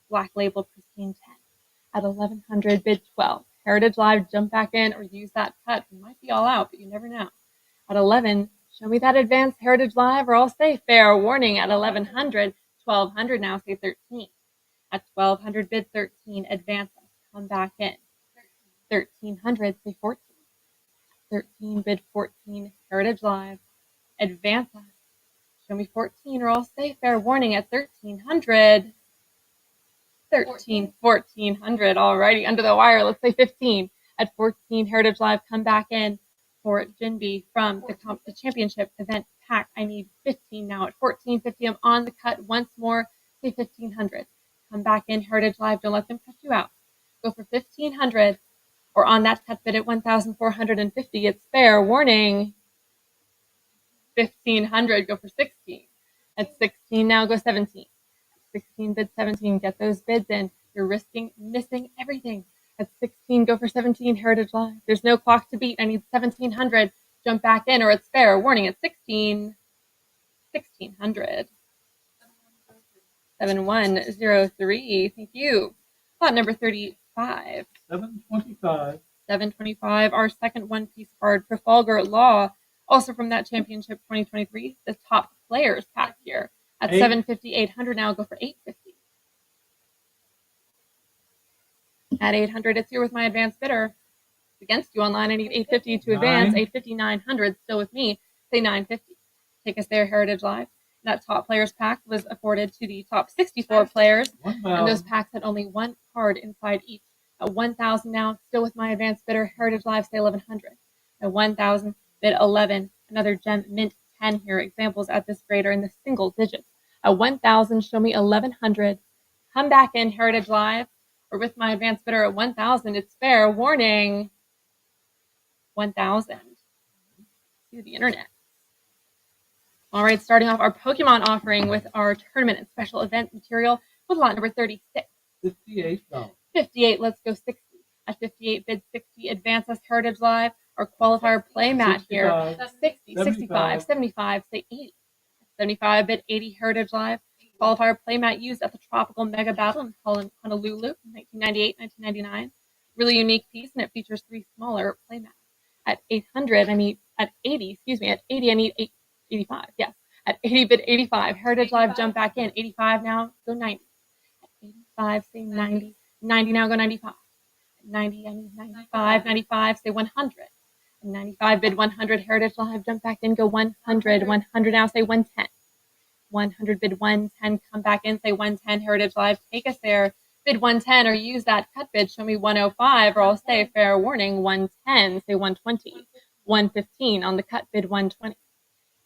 Black label pristine 10. At 1,100, bid 12. Heritage Live, jump back in or use that cut. You might be all out, but you never know. At 11, show me that advanced Heritage Live or I'll say fair warning. At 1,100, 1,200 now, say 13. At 1,200, bid 13, advance us, come back in. 1,300, say 14. 13, bid 14, Heritage Live, advance us. Show me 14 or I'll say fair warning. At 1,300. 1,400. Alrighty, under the wire. Let's say 15. At 14, Heritage Live, come back in for Jinbi from the championship event pack. I need 15 now. At 14.50, I'm on the cut once more. Say 1,500. Come back in, Heritage Live. Don't let them cut you out. Go for 1,500 or on that cut bid at 1,450. It's fair warning. 1,500. Go for 16. At 16 now, go 17. 16, bid 17, get those bids in. You're risking missing everything. At 16, go for 17, Heritage Live. There's no clock to beat. I need 1,700. Jump back in or it's fair. Warning at 16, 1,600. 7103. Thank you. Lot number 35. 725. 725. Our second one-piece card, Trafalgar Law, also from that championship 2023. The top players pack here. At 750, 800 now, go for 850. At 800, it's here with my advanced bidder. It's against you online. I need 850 to advance. 850, 900, still with me. Say 950. Take us there, Heritage Live. That top players pack was afforded to the top 64 players. And those packs had only one card inside each. At 1,000 now, still with my advanced bidder, Heritage Live, say 1,100. At 1,000, bid 11. Another gem mint 10 here. Examples at this grade are in the single digits. At 1,000, show me 1,100. Come back in, Heritage Live, or with my advanced bidder at 1,000. It's fair. Warning. 1,000. To the internet. All right, starting off our Pokemon offering with our tournament and special event material with lot number 36. $58. 58, let's go 60. At 58, bid 60, advance us, Heritage Live, our qualifier play mat here. 60, 65, 75, say 80. 75, bid 80, Heritage Live, qualifier play mat used at the Tropical Mega Battle in Honolulu in 1998, 1999. Really unique piece, and it features 3 smaller play mats. At 800, I need, at 80, I need 85, yes. At 80, bid 85, Heritage Live, jump back in. 85 now, go 90. At 85, say 90. 90 now, go 95. At 90, I need 95. 95, say 100. At 95, bid 100, Heritage Live, jump back in, go 100. 100 now, say 110. 100, bid 110, come back in, say 110, Heritage Live, take us there. Bid 110 or use that cut bid, show me 105, or I'll say fair warning, 110, say 120. 115 on the cut bid, 120.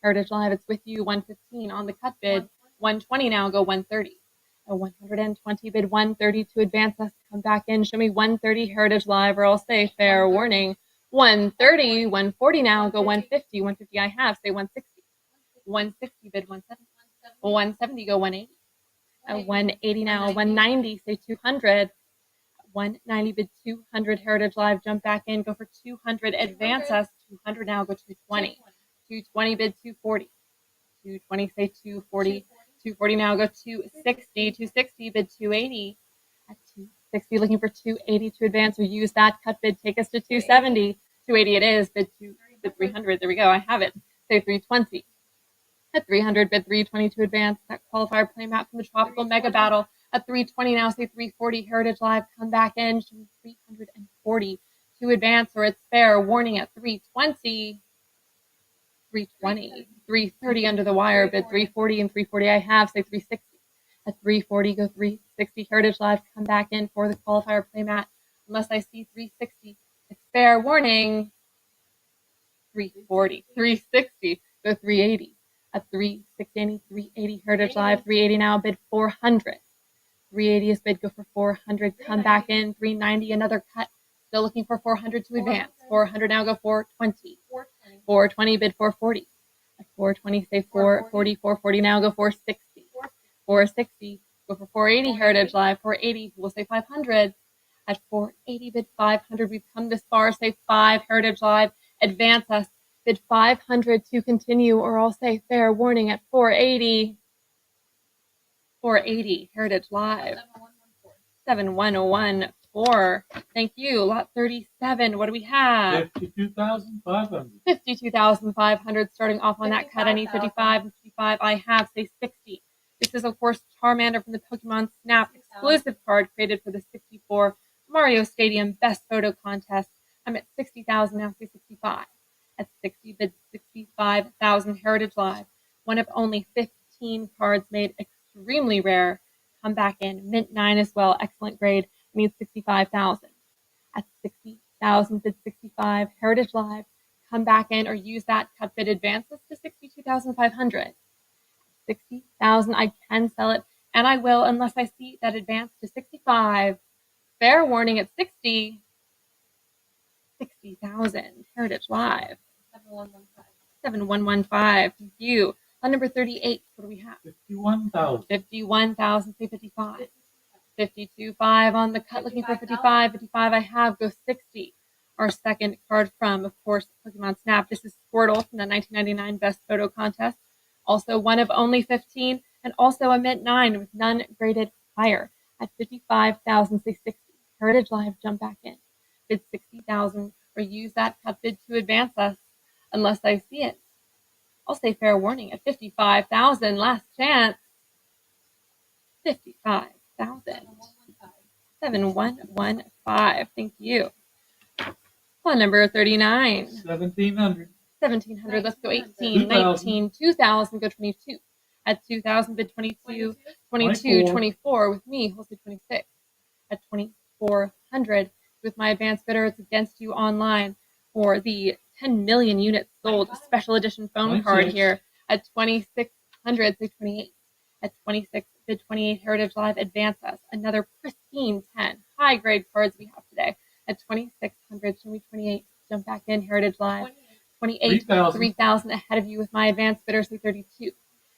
Heritage Live, it's with you, 115 on the cut bid. 120 now, go 130. A 120, bid 130 to advance us. Come back in, show me 130, Heritage Live, or I'll say fair warning. 130, 140 now, go 150. 150 I have, say 160. 160, bid 170. 170, go 180. At 180 now, 190, say 200. 190, bid 200, Heritage Live, jump back in, go for 200, advance us. 200 now, go 220. 220, bid 240. 220, say 240. 240 now, go 260. 260, bid 280. At 260, looking for 280 to advance or use that cut bid. Take us to 270. 280 it is, bid 300. There we go, I have it. Say 320. At 300, bid 320 to advance. That qualifier play mat from the Tropical Mega Battle. At 320 now, say 340, Heritage Live, come back in. 340 to advance or it's fair. Warning at 320. 320, 330 under the wire, bid 340 and 340 I have, say 360. At 340, go 360, Heritage Live, come back in for the qualifier play mat. Unless I see 360, it's fair. Warning, 340, 360, go 380. At 360, 380, Heritage Live, 380 now, bid 400. 380 is bid, go for 400, come back in, 390, another cut, Still looking for 400 to advance. 400 now, go 420. 420. 420, bid 440. At 420, say 440. 440 now, go 460. 460, go for 480 Heritage Live. 480, we'll say 500. At 480, bid 500. We've come this far, say 5 Heritage Live. Advance us, bid 500 to continue, or I'll say fair warning at 480. 480 Heritage Live. 7114. 7114. Thank you. Lot 37. What do we have? 52,500. 52,500 starting off on that cut. I need 55 and 55. I have, say 60. This is, of course, Charmander from the Pokemon Snap exclusive card created for the 64 Mario Stadium Best Photo Contest. I'm at 60,000 now, say 65. At 60, bid 65,000 Heritage Live. One of only 15 cards made extremely rare. Come back in. Mint 9 as well. Excellent grade. I need 65,000. At 60,000, bid 65. Heritage Live. Come back in or use that cut bid advances to 62,500. 60,000, I can sell it, and I will unless I see that advance to 65. Fair warning at 60. 60,000. Heritage Live. 7115. 7115. Thank you. On number 38, what do we have? 51,000. 51,000, say 55. 52.5 on the cut, looking for 55. 55 I have, go 60. Our second card from, of course, Pokemon Snap. This is Squirtle from the 1999 Best Photo Contest. Also one of only 15, and also a Mint 9 with none graded higher. At 55,000, say 60. Heritage Live, jump back in. Bid 60,000, or use that cut bid to advance us, unless I see it. I'll say fair warning at 55,000, last chance. 55,000. 7115. Thank you. On number 39. 1,700. 1,700. Let's go 18, 19, 2,000. Go 22. At 2,000, bid 22, 22, 24 with me. We'll say 26. At 2,400 with my advanced bidder, it's against you online for the 10 million units sold special edition phone card here. At 2,600, say 28. At 26, bid 28 Heritage Live, advance us. Another pristine 10 high grade cards we have today. At 2,600, show me 28. Jump back in Heritage Live. 28, 3,000 ahead of you with my advanced bidder, say 32.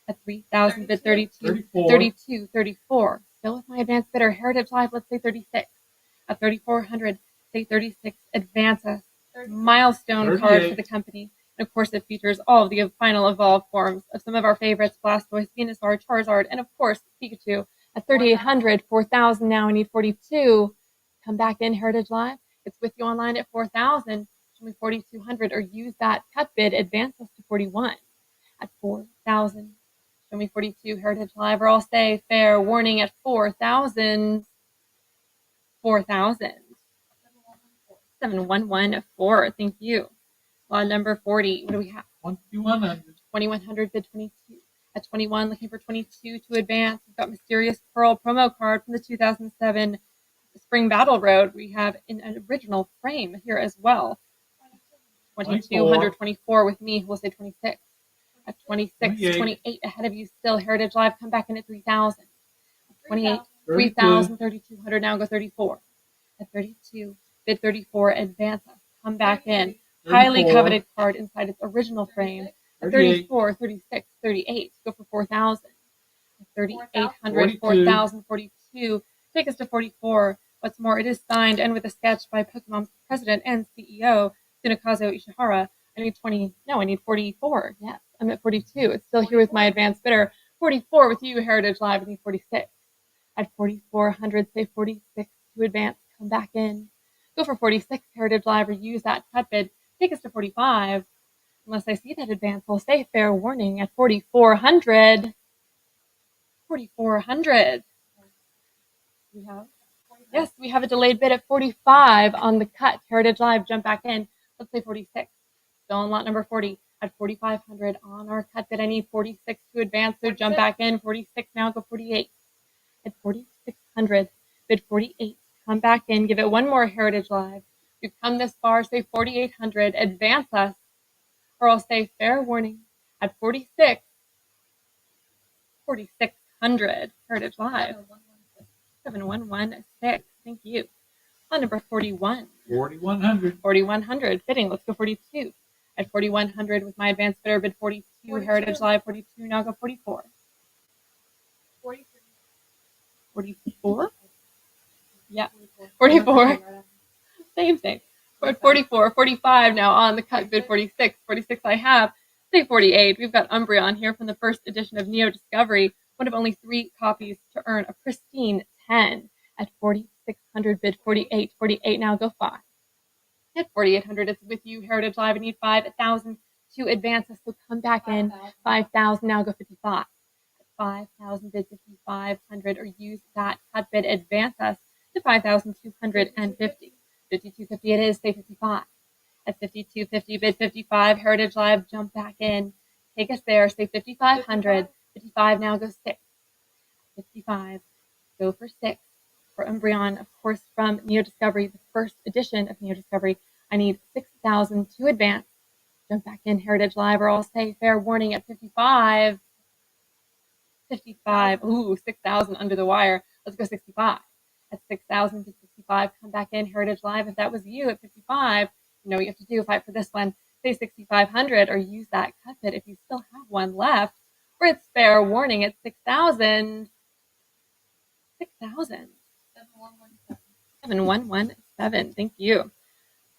At 3,000, bid 32. 32, 34. Still with my advanced bidder, Heritage Live, let's say 36. At 3,400, say 36. Advance us. Milestone card for the company. And of course, it features all of the final evolved forms of some of our favorites: Blastoise, Venusaur, Charizard, and of course, Pikachu. At 3,800, 4,000 now, I need 42. Come back in, Heritage Live. It's with you online at 4,000. Show me 4,200, or use that cut bid, advance us to 41. At 4,000, show me 42, Heritage Live, or I'll say fair warning at 4,000. 4,000. 7114. Thank you. Lot number 40. What do we have? 2,100. 2,100, bid 22. At 21, looking for 22 to advance. We've got Mysterious Pearl promo card from the 2007 Spring Battle Road. We have an original frame here as well. 2,224 with me. We'll say 26. At 26, 28 ahead of you still. Heritage Live, come back in at 3,000. 28, 3,000, 3,200 now, go 34. At 32, bid 34, advance us. Come back in. Highly coveted card inside its original frame. At 34, 36, 38, go for 4,000. 3,800, 4,000, 42. Take us to 44. What's more, it is signed and with a sketch by Pokemon's president and CEO, Tsunekazu Ishihara. I need 20. No, I need 44. Yes, I'm at 42. It's still here with my advanced bidder. 44 with you, Heritage Live. I need 46. At 4,400, say 46 to advance. Come back in. Go for 46, Heritage Live, or use that cut bid. Take us to 45. Unless I see that advance, I'll say fair warning at 4,400. 4,400. Yes, we have a delayed bid at 45 on the cut. Heritage Live, jump back in. Let's say 46. Still on lot number 40 at 4,500 on our cut bid. I need 46 to advance, so jump back in. 46 now, go 48. At 4,600, bid 48. Come back in, give it one more, Heritage Live. We've come this far, say 4,800, advance us, or I'll say fair warning at 46, 4,600, Heritage Live. 7116. Thank you. On number 41. 4,100. 4,100 bidding. Let's go 42. At 4,100 with my advanced bidder bid 42. 42. Heritage Live 42. Now go 44. 43. 44. Yeah. 44. Same. But 44, 45 now on the cut bid 46. 46 I have. Say 48. We've got Umbreon here from the first edition of Neo Discovery. One of only 3 copies to earn a pristine 10. At 4,600 bid 48. 48 now go 5. At 4,800 it's with you. Heritage Live. I need 5,000 to advance us. So come back in. 5,000 now go 55. At 5,000 bid 5,500 or use that cut bid. Advance us to 5,250. 52.50 it is, say 55. At 52.50 bid 55, Heritage Live, jump back in. Take us there, say 5,500. 55 now go 6. 55, go for 6. For Umbreon, of course, from Neo Discovery, the first edition of Neo Discovery, I need 6,000 to advance. Jump back in, Heritage Live, or I'll say fair warning at 55. 55, ooh, 6,000 under the wire. Let's go 65. At 6,000 to 65, come back in, Heritage Live. If that was you at 55, you know what you have to do. Fight for this one. Say 6,500 or use that cut bid if you still have one left. Or it's fair warning at 6,000. 6,000. 7117. Thank you.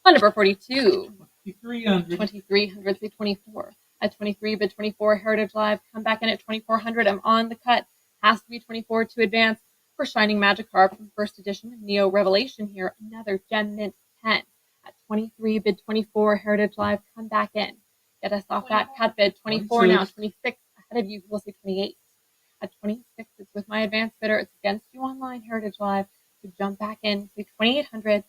On number 42. 2,300. 2,300, say 24. At 23, bid 24, Heritage Live. Come back in at 2,400. I'm on the cut. Has to be 24 to advance. For Shining Magikarp from first edition of Neo Revelation here, another Gem Mint 10. At 23, bid 24, Heritage Live, come back in. Get us off that cut bid. 24 now, 26 ahead of you, we'll say 28. At 26, it's with my advanced bidder. It's against you online, Heritage Live. So jump back in, say 2,800.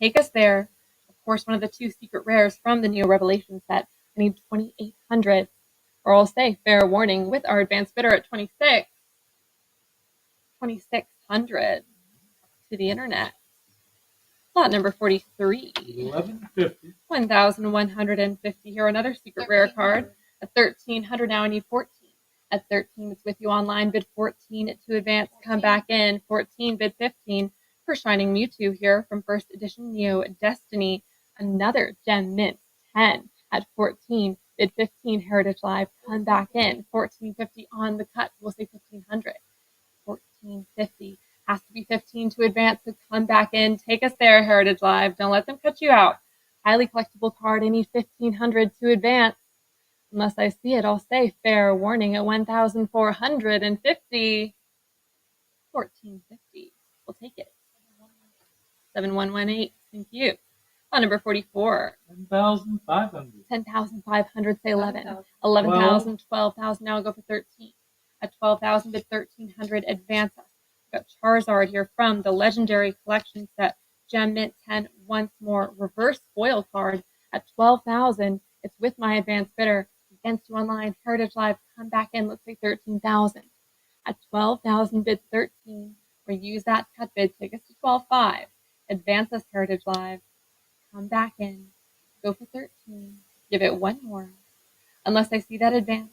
Take us there. Of course, one of the 2 secret rares from the Neo Revelation set. I need 2,800. Or I'll say fair warning with our advanced bidder at 26. 2,600 to the internet. Lot number 43. 1,150. 1,150 here. Another secret rare card. At 1,300 now I need 14. At 13 it's with you online. Bid 14 to advance. Come back in. 14 bid 15 for Shining Mewtwo here from first edition Neo Destiny. Another Gem Mint 10. At 14 bid 15 Heritage Live. Come back in. 14.50 on the cut. We'll say 1,500. 14.50 has to be 15 to advance, so come back in. Take us there, Heritage Live. Don't let them cut you out. Highly collectible card. I need 1,500 to advance. Unless I see it, I'll say fair warning at 1,450. 14.50. We'll take it. 7118. Thank you. On number 44. 10,500. 10,500. Say 11. 11,000. 12,000. Now I'll go for 13. At 12,000 bid 1,300, advance us. We've got Charizard here from the Legendary Collection set. Gem Mint 10, once more. Reverse foil card at 12,000. It's with my advanced bidder. Against you online. Heritage Live, come back in. Let's say 13,000. At 12,000 bid 13. Or use that cut bid. Take us to 12,500. Advance us, Heritage Live. Come back in. Go for 13. Give it one more. Unless I see that advance,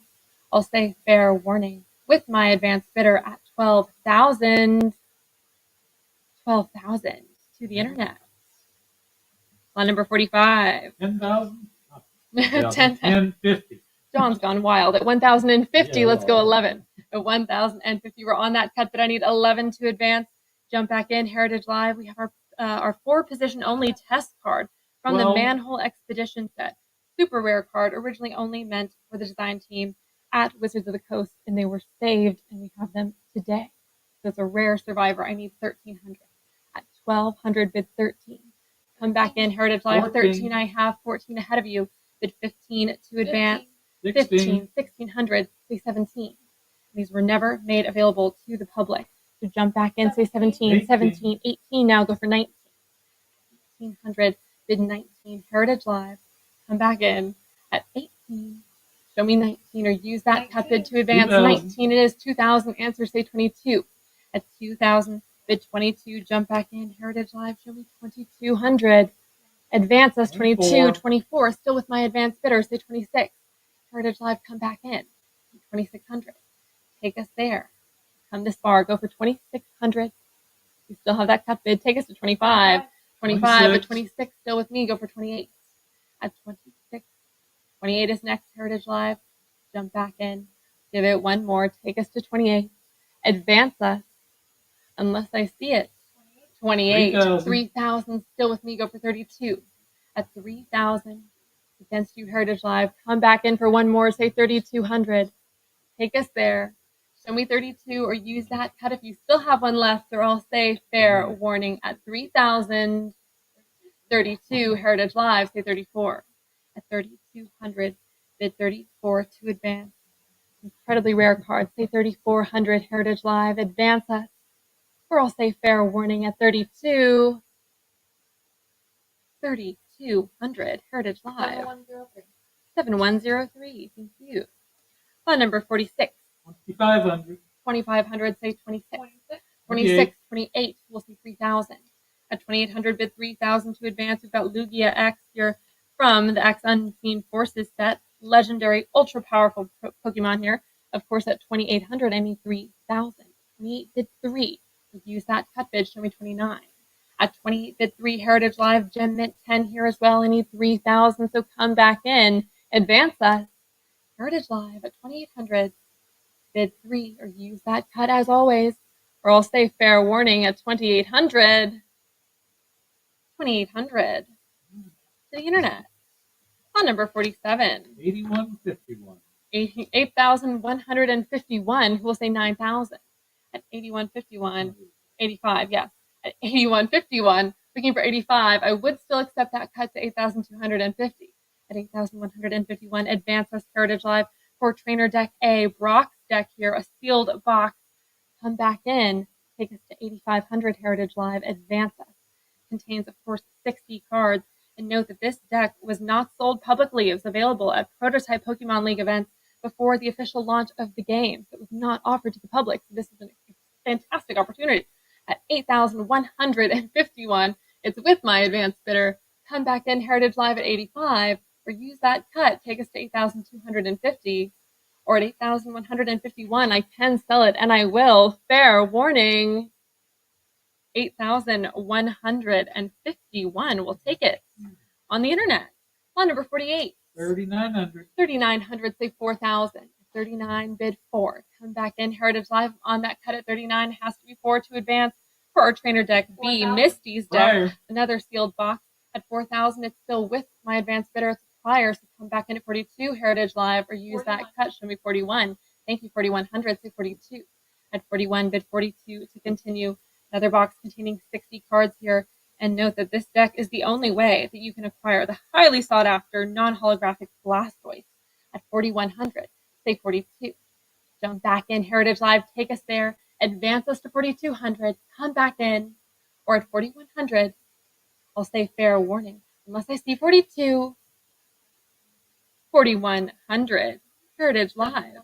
I'll say fair warning with my advanced bidder at 12,000. 12,000 to the internet. On number 45. 10,000. 10,50. John's gone wild. At 1,050, Yeah, let's go well. 11. At 1,050, we're on that cut, but I need 11 to advance. Jump back in, Heritage Live. We have our 4-position only test card from the 12. Manhole Expedition set. Super rare card, originally only meant for the design team at Wizards of the Coast, and they were saved, and we have them today. So it's a rare survivor. I need 1,300. At 1,200, bid 13. Come back in, Heritage Live. 14. 13 I have, 14 ahead of you. Bid 15 to advance. 16. 15, 1,600, say 17. These were never made available to the public. So jump back in, say 17, 18. 17, 18 now, go for 19. 1,800, bid 19, Heritage Live. Come back in at 18. Show me 19 or use that cut bid to advance. 2,000. 19 it is, 2,000, answer say 22. At 2,000, bid 22, jump back in, Heritage Live, show me 2,200. Advance us 22, 24. 24, still with my advanced bidder, say 26. Heritage Live, come back in, 2,600. Take us there. Come this far, go for 2,600. You still have that cut bid, take us to 25. 25 at 26. 26, still with me, go for 28. At 26, 28 is next, Heritage Live. Jump back in, give it one more, take us to 28. Advance us, unless I see it. 28, 3,000. 3,000, still with me, go for 32. At 3,000, against you, Heritage Live. Come back in for one more, say 3,200. Take us there. Show me 32 or use that cut if you still have one left, or I'll say fair warning at 3,000. 32, Heritage Live, say 34. At 3,200, bid 34 to advance. Incredibly rare card, say 3,400, Heritage Live, advance us. Or I'll say fair warning at 32. 3,200, Heritage Live. 7103. 7103, thank you. Fund number 46. 2,500. 2,500, say 26. 26. 26, 28, we'll see 3,000. At 2,800, bid 3,000 to advance. We've got Lugia X here from the X Unseen Forces set. Legendary, ultra powerful Pokemon here. Of course, at 2,800, I mean 3,000. 28 bid 3. Use that cut bid, show me 29. At 28 bid 3, Heritage Live, Gem Mint 10 here as well. I need 3,000, so come back in. Advance us. Heritage Live at 2,800, bid 3, or use that cut as always. Or I'll say fair warning at 2,800. 2,800. To the internet. On number 47. 8151. 8,151. Who will say 9,000? At 8151. 85, yes. At 8151. Looking for 85. I would still accept that cut to 8,250. At 8,151. Advance us, Heritage Live for Trainer Deck A. Brock's deck here. A sealed box. Come back in. Take us to 8,500, Heritage Live. Advance us. Contains, of course, 60 cards. And note that this deck was not sold publicly. It was available at Prototype Pokemon League events before the official launch of the game. So it was not offered to the public. So this is a fantastic opportunity. At 8,151, it's with my advanced bidder. Come back in, Heritage Live at 85, or use that cut. Take us to 8,250. Or at 8,151, I can sell it, and I will. Fair warning. 8,151. We'll take it on the internet. On number 48. 3,900. 3,900, say 4,000. 39, bid 4. Come back in, Heritage Live on that cut at 39. Has to be 4 to advance for our Trainer Deck B. 4,000. Misty's deck, Prior. another sealed box at 4,000. It's still with my advanced bidder. It's prior, so come back in at 42, Heritage Live, or use 41. that cut. Show me 41. Thank you, 4,100, say 42. At 41, bid 42 to continue. Another box containing 60 cards here. And note that this deck is the only way that you can acquire the highly sought after non-holographic Blastoise at 4,100. Say 42. Jump back in, Heritage Live, take us there. Advance us to 4,200. Come back in. Or at 4,100, I'll say fair warning. Unless I see 42. 4,100. Heritage Live.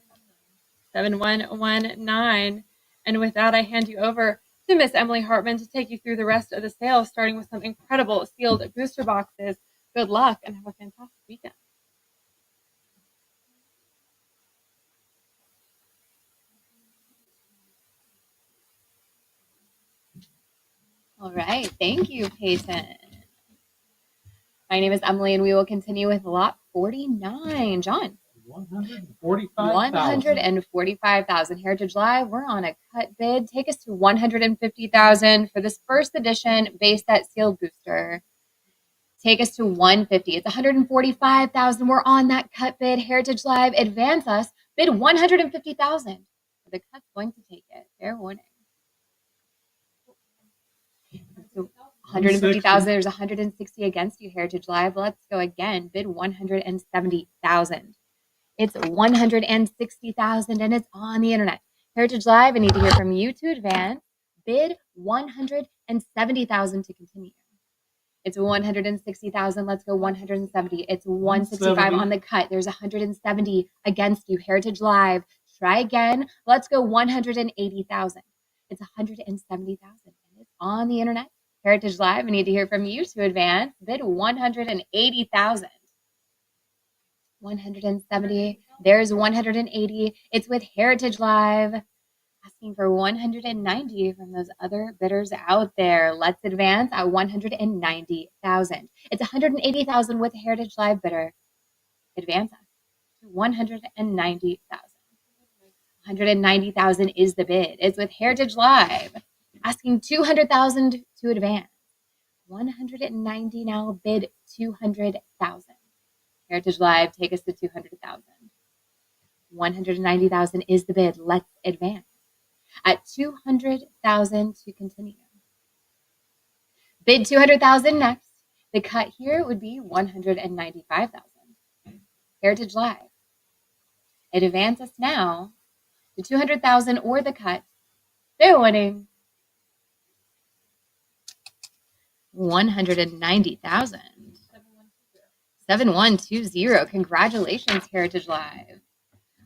7119. And with that, I hand you over to Miss Emily Hartman to take you through the rest of the sale, starting with some incredible sealed booster boxes. Good luck and have a fantastic weekend. All right. Thank you, Payson. My name is Emily, and we will continue with lot 49. John. 145,000. 145,000. Heritage Live, we're on a cut bid. Take us to 150,000 for this first edition base set sealed booster. Take us to 150. It's 145,000. We're on that cut bid. Heritage Live, advance us. Bid 150,000. The cut's going to take it. Fair warning. So 150,000. There's 160 against you, Heritage Live. Let's go again. Bid 170,000. It's 160,000 and it's on the internet. Heritage Live, I need to hear from you to advance. Bid 170,000 to continue. It's 160,000. Let's go 170. It's 165 170. on the cut. There's 170 against you. Heritage Live. Try again. Let's go 180,000. It's 170,000 and it's on the internet. Heritage Live, I need to hear from you to advance. Bid 180,000. 170. There's 180. It's with Heritage Live Asking for 190 from those other bidders out there. Let's advance at 190,000. It's 180,000 with a Heritage Live bidder. Advance us to 190,000. 190,000 is the bid. It's with Heritage Live. Asking 200,000 to advance. 190 now bid 200,000. Heritage Live, take us to 200,000. 190,000 is the bid. Let's advance. At 200,000 to continue. Bid 200,000 next. The cut here would be 195,000. Heritage Live. It advances now to 200,000 or the cut. They're winning 190,000. 7120. Congratulations, Heritage Live.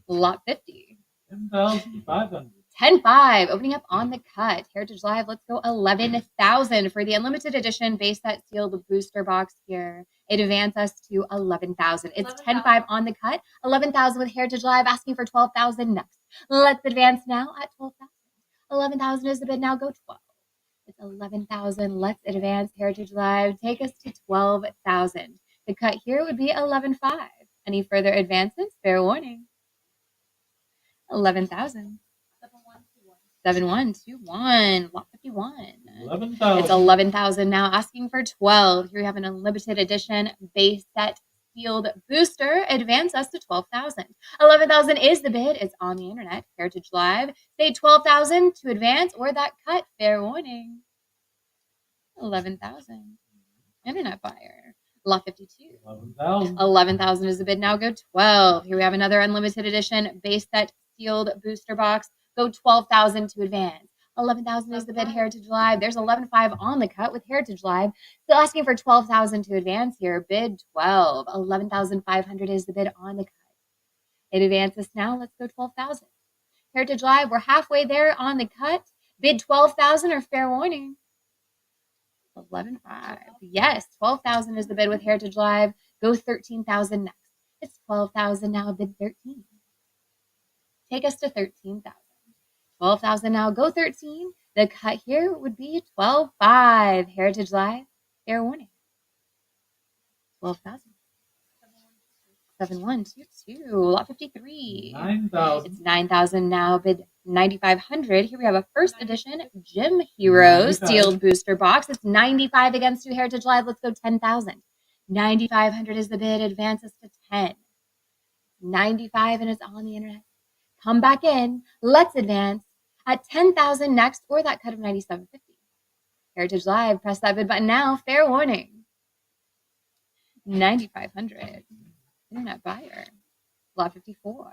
Lot 50. 10,500. 10-5, opening up on the cut. Heritage Live, let's go 11,000 for the unlimited edition base set sealed booster box here. It advances us to 11,000. It's 10-5 on the cut. 11,000 with Heritage Live, asking for 12,000 next. Let's advance now at 12,000. 11,000 is the bid. Now go 12. It's 11,000. Let's advance. Heritage Live, take us to 12,000. The cut here would be 11,500. Any further advances? Fair warning. 11,000. 7121. Lot 51. 11,000. It's 11,000 now, asking for 12. Here we have an unlimited edition base set sealed booster. Advance us to 12,000. 11,000 is the bid. It's on the internet. Heritage Live. Say 12,000 to advance or that cut. Fair warning. 11,000. Internet buyer. Lot 52. 11,000. 11,000 is the bid. Now go 12. Here we have another unlimited edition base set sealed booster box. Go 12,000 to advance. 11,000 is the bid. Heritage Live. There's 11,500 on the cut with Heritage Live. Still asking for 12,000 to advance here. Bid 12. 11,500 is the bid on the cut. It advances now. Let's go 12,000. Heritage Live, we're halfway there on the cut. Bid 12,000 or fair warning. 11,500. Yes, 12,000 is the bid with Heritage Live. Go 13,000 next. It's 12,000 now. Bid 13. Take us to 13,000. 12,000 now. Go 13. The cut here would be 12,500. Heritage Live. Fair warning. 12,000. 7122. Lot 53. 9,000. It's 9,000 now. Bid 9,500. Here we have a first edition Gym Heroes 95. sealed booster box. It's 95 against you, Heritage Live. Let's go 10,000. 9,500 is the bid. Advances to 10. 95 and it's on the internet. Come back in. Let's advance at 10,000 next or that cut of 9750. Heritage Live. Press that bid button now. Fair warning. 9,500. Internet buyer. Lot 54.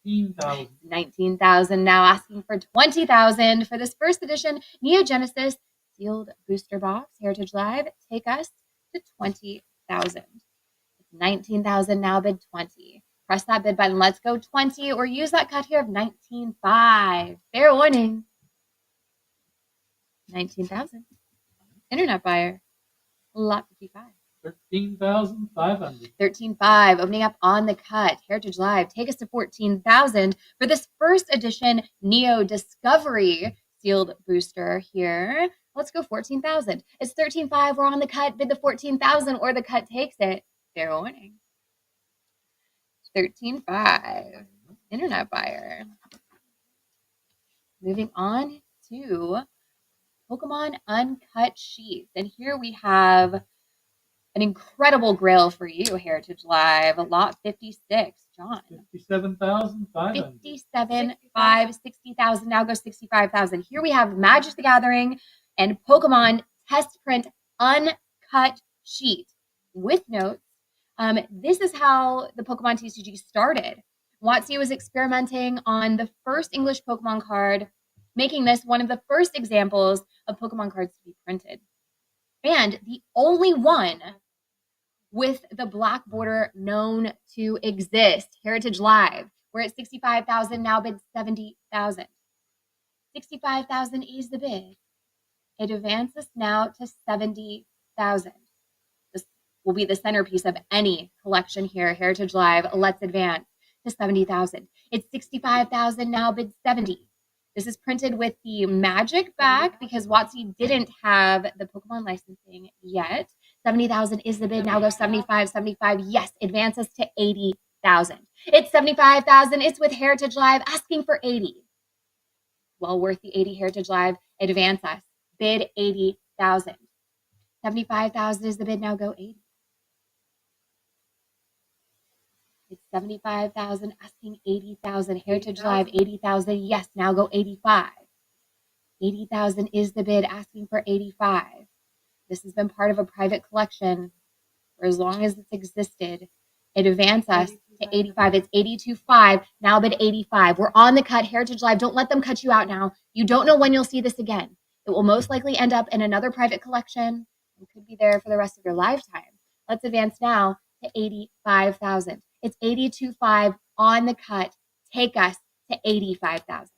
19,000. 19,000 now, asking for 20,000 for this first edition Neo Genesis sealed booster box. Heritage Live, take us to 20,000. 19,000 now, bid 20. Press that bid button. Let's go 20 or use that cut here of 19,500. Fair warning. 19,000. Internet buyer. Lot 55. 13,500. 13,500, opening up on the cut. Heritage Live, take us to 14,000 for this first edition Neo Discovery sealed booster here. Let's go 14,000. It's 13,500. We're on the cut. Bid the 14,000 or the cut takes it. Fair warning. 13,500. Internet buyer. Moving on to Pokemon Uncut Sheets. And here we have an incredible grail for you, Heritage Live. Lot 56. John. 57,500. 57,500, 60,000. Now goes 65,000. Here we have Magic the Gathering and Pokemon Test Print Uncut Sheet with notes. This is how the Pokemon TCG started. WotC was experimenting on the first English Pokemon card, making this one of the first examples of Pokemon cards to be printed. And the only one with the black border known to exist. Heritage Live. We're at 65,000, now bid 70,000. 65,000 is the bid. It advances now to 70,000. This will be the centerpiece of any collection here. Heritage Live, let's advance to 70,000. It's 65,000, now bid 70. This is printed with the magic back because WotC didn't have the Pokemon licensing yet. 70,000 is the bid. Now go 75, 75. Yes, advance us to 80,000. It's 75,000. It's with Heritage Live asking for 80. Well worth the 80 Heritage Live. Advance us. Bid 80,000. 75,000 is the bid. Now go 80. It's 75,000 asking 80,000. Heritage Live 80,000. Yes, now go 85. 80,000 is the bid asking for 85. This has been part of a private collection for as long as it's existed. Advance us to 85. It's 82.5. Now bid 85. We're on the cut. Heritage Live, don't let them cut you out now. You don't know when you'll see this again. It will most likely end up in another private collection. It could be there for the rest of your lifetime. Let's advance now to 85,000. It's 82.5 on the cut. Take us to 85,000.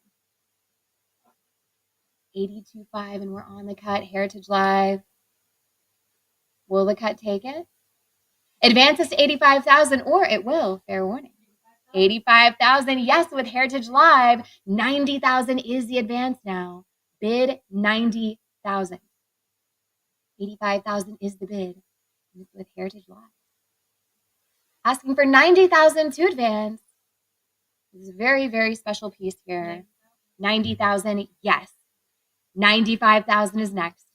82.5 and we're on the cut. Heritage Live. Will the cut take it? Advance us to 85,000 or it will. Fair warning. 85,000. Yes, with Heritage Live. 90,000 is the advance now. Bid 90,000. 85,000 is the bid. With Heritage Live. Asking for 90,000 to advance. This is a very, very special piece here. 90,000, yes. 95,000 is next.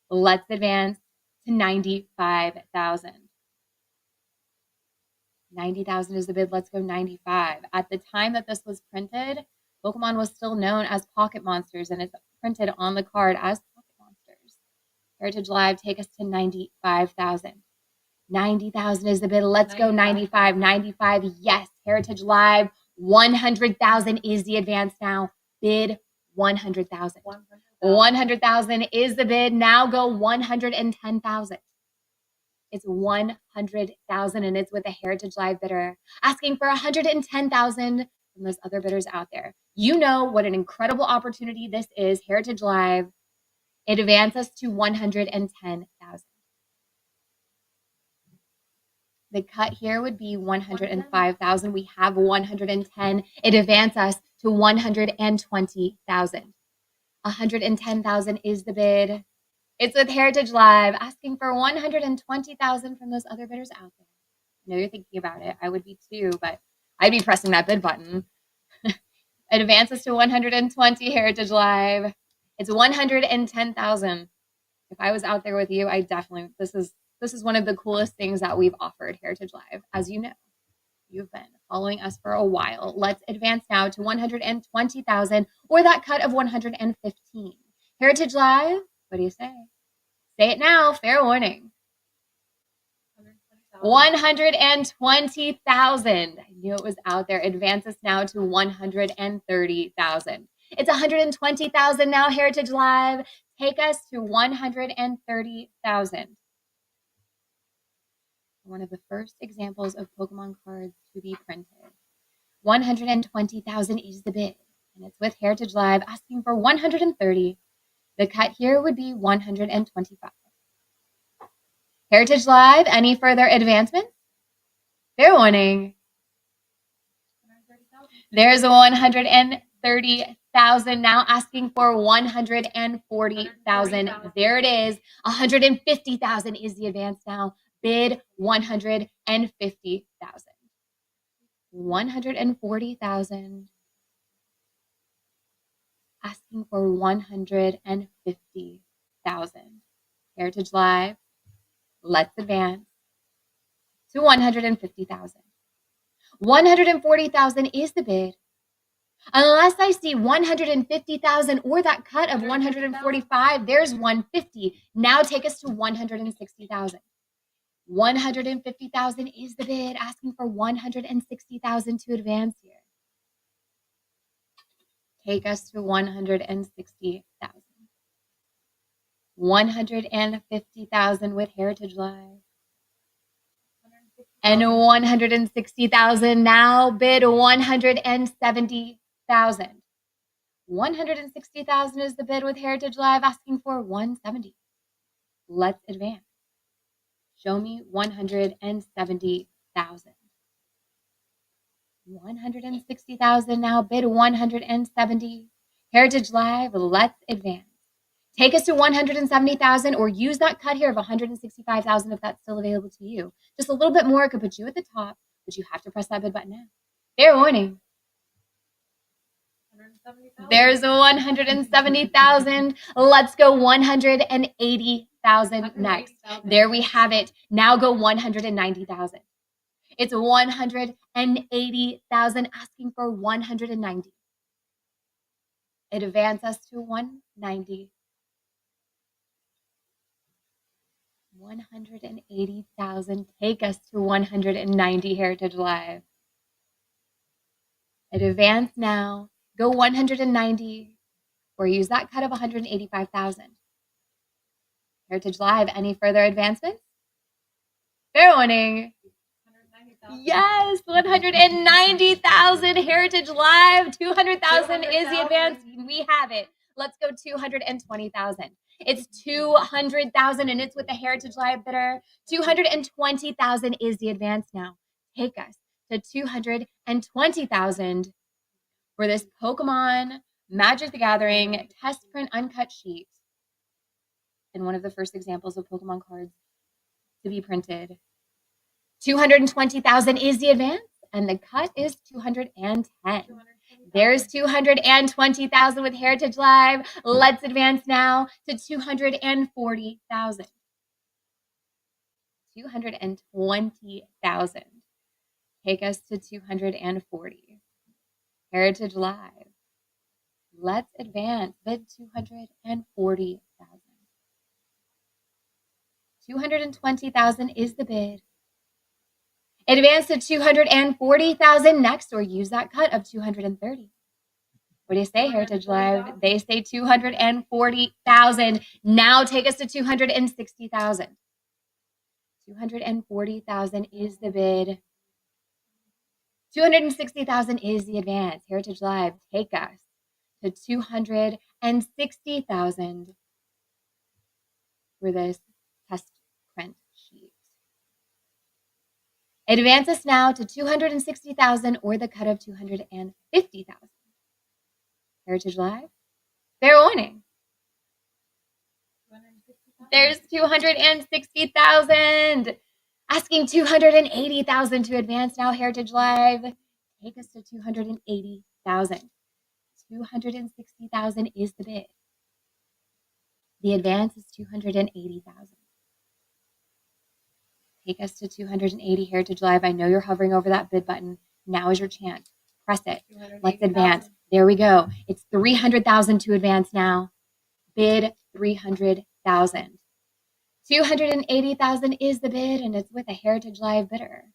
Let's advance to 95,000. 90,000 is the bid. Let's go 95. At the time that this was printed, Pokemon was still known as Pocket Monsters, and it's printed on the card as Pocket Monsters. Heritage Live, take us to 95,000. 90,000 is the bid. Let's go 95. 95, yes. Heritage Live, 100,000 is the advance now. Bid 100,000. 100,000 is the bid. Now go 110,000. It's 100,000 and it's with a Heritage Live bidder asking for 110,000 from those other bidders out there. You know what an incredible opportunity this is. Heritage Live. Advance us to 110,000. The cut here would be 105,000. We have 110. It advances us to 120,000. 110,000 is the bid. It's with Heritage Live asking for 120,000 from those other bidders out there. I know you're thinking about it. I would be too, but I'd be pressing that bid button. It advances to 120 Heritage Live. It's 110,000. If I was out there with you, I definitely, this is one of the coolest things that we've offered Heritage Live. As you know, you've been following us for a while. Let's advance now to 120,000 or that cut of 115. Heritage Live, what do you say? Say it now, fair warning. 120,000. I knew it was out there. Advances now to 130,000. It's 120,000 now, Heritage Live. Take us to 130,000. One of the first examples of Pokemon cards to be printed. 120,000 is the bid, and it's with Heritage Live asking for 130. The cut here would be 125. Heritage Live, any further advancements? Fair warning. There's 130,000 now asking for 140,000. There it is. 150,000 is the advance now. Bid 150,000. 140,000. Asking for 150,000. Heritage Live. Let's advance to 150,000. 140,000 is the bid. Unless I see 150,000 or that cut of 145, there's 150. Now take us to 160,000. 150,000 is the bid, asking for 160,000 to advance here. Take us to 160,000. 150,000 with Heritage Live. And 160,000 now bid 170,000. 160,000 is the bid with Heritage Live asking for 170. Let's advance. Show me 170,000. 160,000 now bid 170. Heritage Live, let's advance. Take us to 170,000 or use that cut here of 165,000 if that's still available to you. Just a little bit more could put you at the top, but you have to press that bid button now. Fair warning. 170,000. There's 170,000. Let's go 180,000 next. There we have it. Now go 190,000. It's 180,000 asking for 190. Advance us to 190. 180,000. Take us to 190 Heritage Live. Advance now. Go 190 or use that cut of 185,000. Heritage Live, any further advancements? Fair warning. 190,000. Yes, 190,000 Heritage Live. 200,000 is the advance. We have it. Let's go 220,000. It's 200,000 and it's with the Heritage Live bidder. 220,000 is the advance now. Take us to 220,000 for this Pokemon Magic the Gathering test print uncut sheet. And one of the first examples of Pokemon cards to be printed. 220,000 is the advance, and the cut is 210. There's 220,000 with Heritage Live. Let's advance now to 240,000. 220,000. Take us to 240. Heritage Live. Let's advance. Bid 240,000. 220,000 is the bid. Advance to 240,000 next, or use that cut of 230. What do you say, Heritage Live? They say 240,000. Now take us to 260,000. 240,000 is the bid. 260,000 is the advance. Heritage Live, take us to 260,000 for this test print sheet. Advance us now to 260,000 or the cut of 250,000. Heritage Live, fair warning. 260,000. There's 260,000. Asking 280,000 to advance now, Heritage Live. Take us to 280,000. 260,000 is the bid. The advance is 280,000. Take us to 280 Heritage Live. I know you're hovering over that bid button. Now is your chance. Press it. Let's advance. There we go. It's 300,000 to advance now. Bid 300,000. 280,000 is the bid, and it's with a Heritage Live bidder.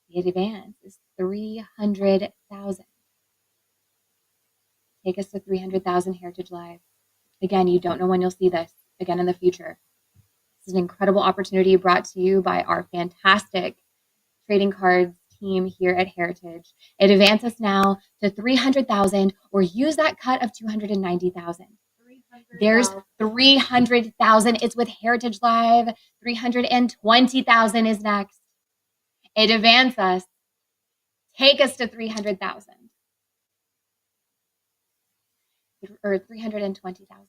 The advance is 300,000. Take us to 300,000 Heritage Live. Again, you don't know when you'll see this again in the future. This is an incredible opportunity brought to you by our fantastic trading cards team here at Heritage. It advances now to 300,000 or use that cut of 290,000. There's 300,000. It's with Heritage Live. 320,000 is next. It advances us. Take us to 300,000. Or 320,000.